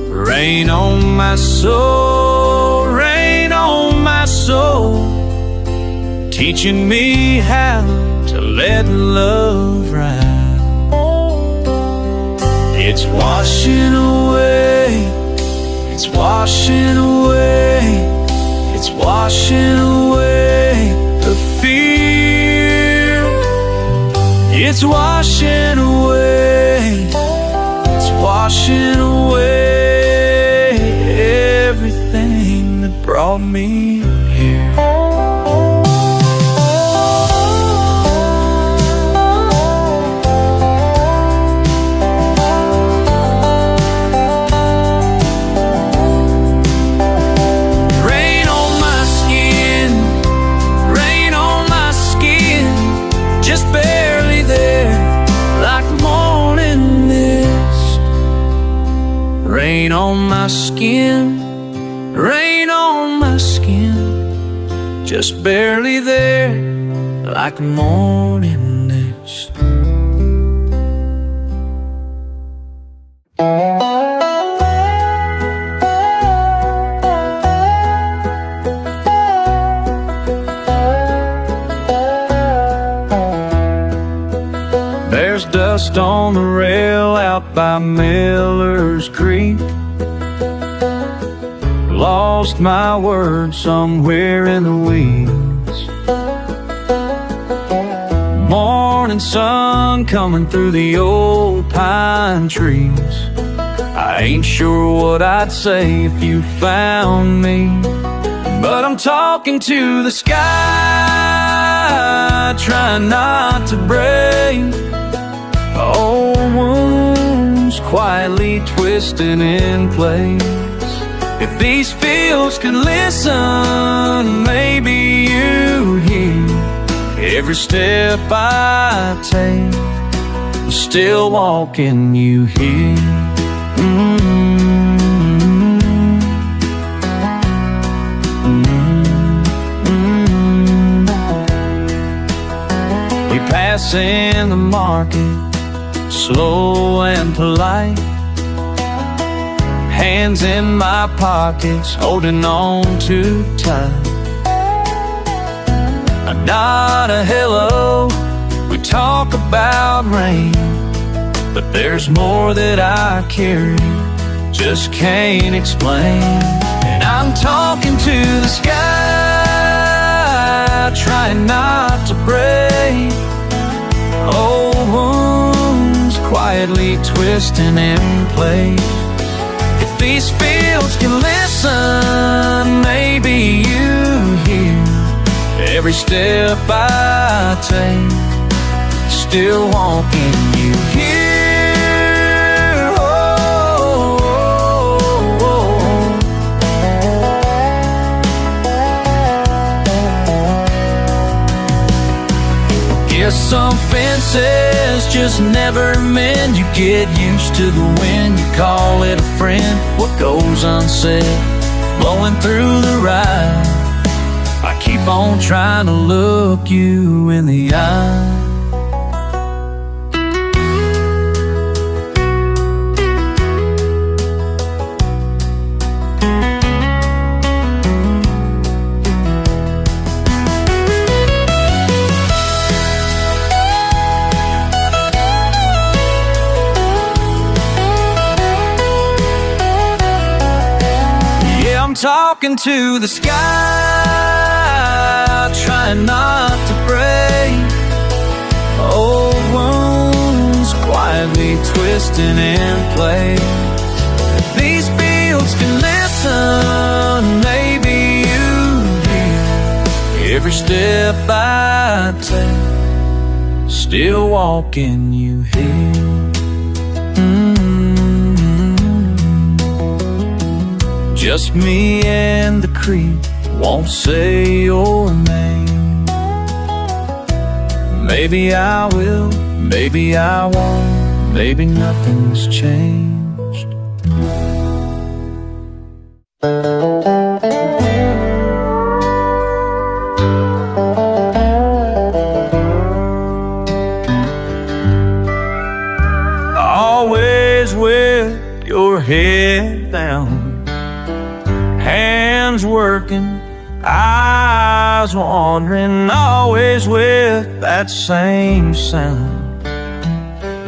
Rain on my soul, rain on my soul, teaching me how to let love ride. It's washing away, it's washing away, it's washing away the fear. It's washing away, it's washing away everything that brought me here. Rain on my skin, rain on my skin, just barely there, like a morning mist. There's dust on the rail out by Miller's Creek. Lost my words somewhere in the weeds. Morning sun coming through the old pine trees. I ain't sure what I'd say if you found me, but I'm talking to the sky, trying not to break. Old wounds quietly twisting in place. If these fields can listen, maybe you hear every step I take. I'm still walking you here. We pass in the market, slow and polite, hands in my pockets, holding on too tight. I nod a hello, we talk about rain, but there's more that I carry, just can't explain. And I'm talking to the sky, trying not to break. Old wounds quietly twisting in place. If these fields can listen, maybe you hear every step I take, still walking you here. Oh, oh, oh. Guess some fences just never mend. You get used to the wind, you call it a friend. What goes unsaid, blowing through the ride. I keep on trying to look you in the eye. I'm talking to the sky, trying not to break. Old wounds quietly twisting in place. If these fields can listen, maybe you hear every step I take, still walking you here. Just me and the creek, won't say your name. Maybe I will, maybe I won't, maybe nothing's changed. Always with your head down, hands working, eyes wandering, always with that same sound.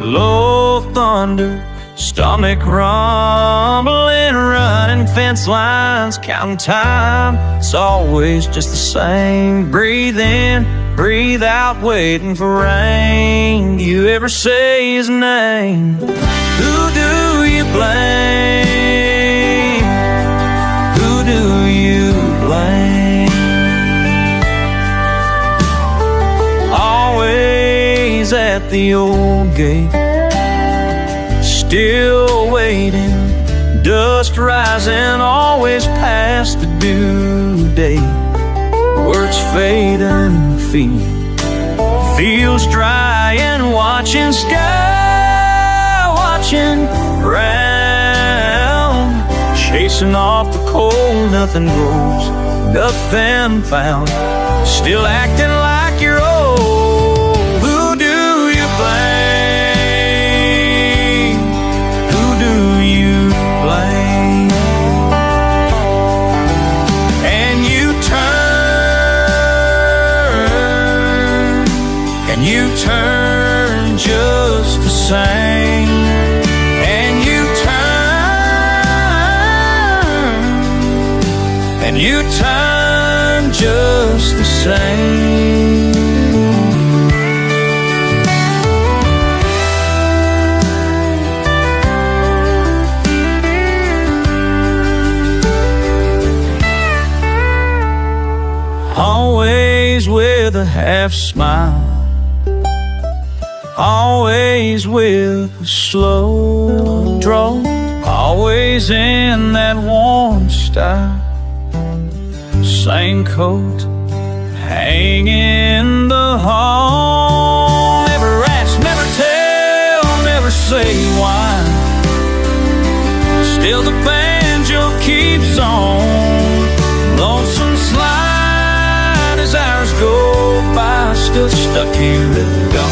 Low thunder, stomach rumbling, running fence lines, counting time. It's always just the same. Breathe in, breathe out, waiting for rain. Do you ever say his name? Who do you blame? Who do you blame? Always at the old gate, still waiting, dust rising, always past the due date. Words fading, feet, fields dry, and watching sky, watching ground, chasing off the cold, nothing grows, nothing found, still acting like you're old. Who do you blame? Who do you blame? And you turn just the same. And you turn just the same. Always with a half smile, always with a slow draw, always in that warm style. Same coat hanging in the hall. Never ask, never tell, never say why. Still the banjo keeps on. Lonesome slide as hours go by, still stuck here at dawn.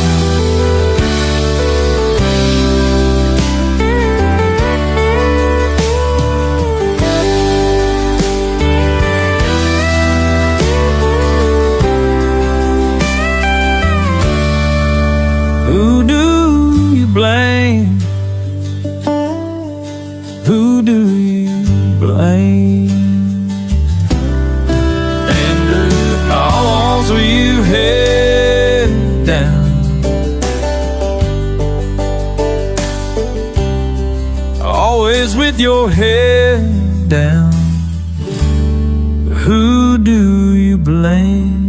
Who do you blame? Who do you blame? And also you head down, always with your head down. Who do you blame?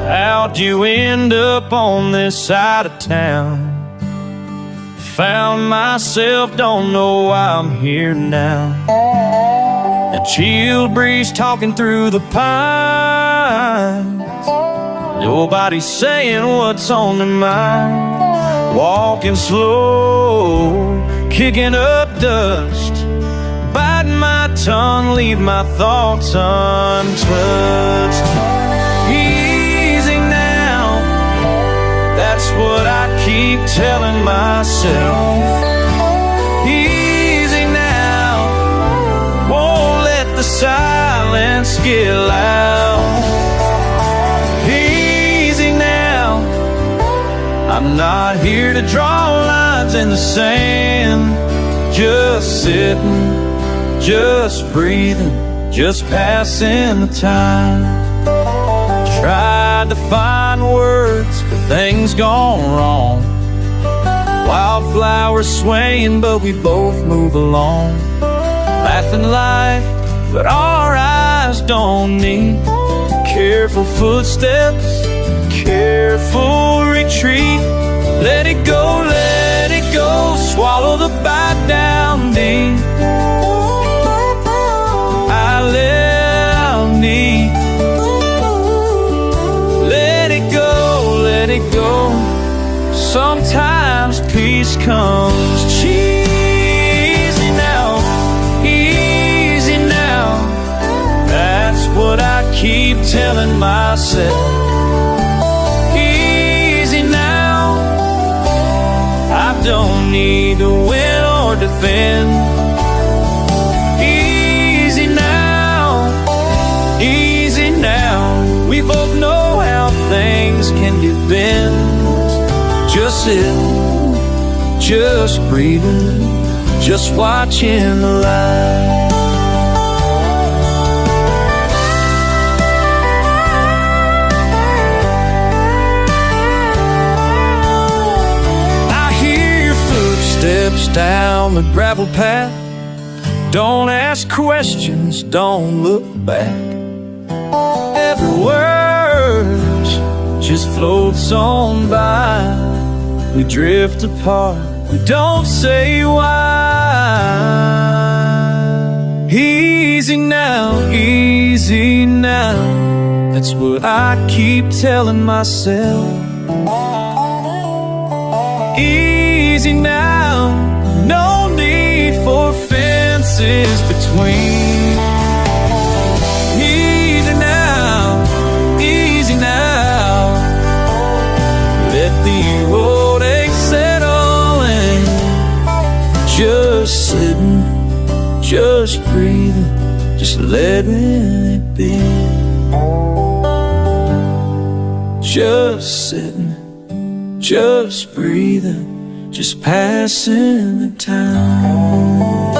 How'd you end up on this side of town? Found myself, don't know why I'm here now. A chill breeze talking through the pines, nobody's saying what's on their mind. Walking slow, kicking up dust, biting my tongue, leave my thoughts untouched. Easy now, that's what I keep telling myself. Easy now, won't let the silence get loud. Easy now, I'm not here to draw lines in the sand. Just sitting, just breathing, just passing the time. Tried to find words for things gone wrong. Wildflowers swaying, but we both move along. Laughing life, but our eyes don't meet. Careful footsteps, careful retreat. Let it go, let Swallow the bite down deep. I live neat. Let it go, let it go. Sometimes peace comes cheesy now, easy now. That's what I keep telling myself. Easy now. I don't need to win or defend. Easy now, easy now. We both know how things can get bent. Just sitting, just breathing, just watching the light. I hear your footsteps down the gravel path. Don't ask questions, don't look back. Every word just floats on by. We drift apart, we don't say why. Easy now, easy now. That's what I keep telling myself. Easy now, no need for fences between. Easy now, easy now. Let the road settle in. Just sitting, just breathing, just letting it be. Just sitting, just breathing, just passing the time.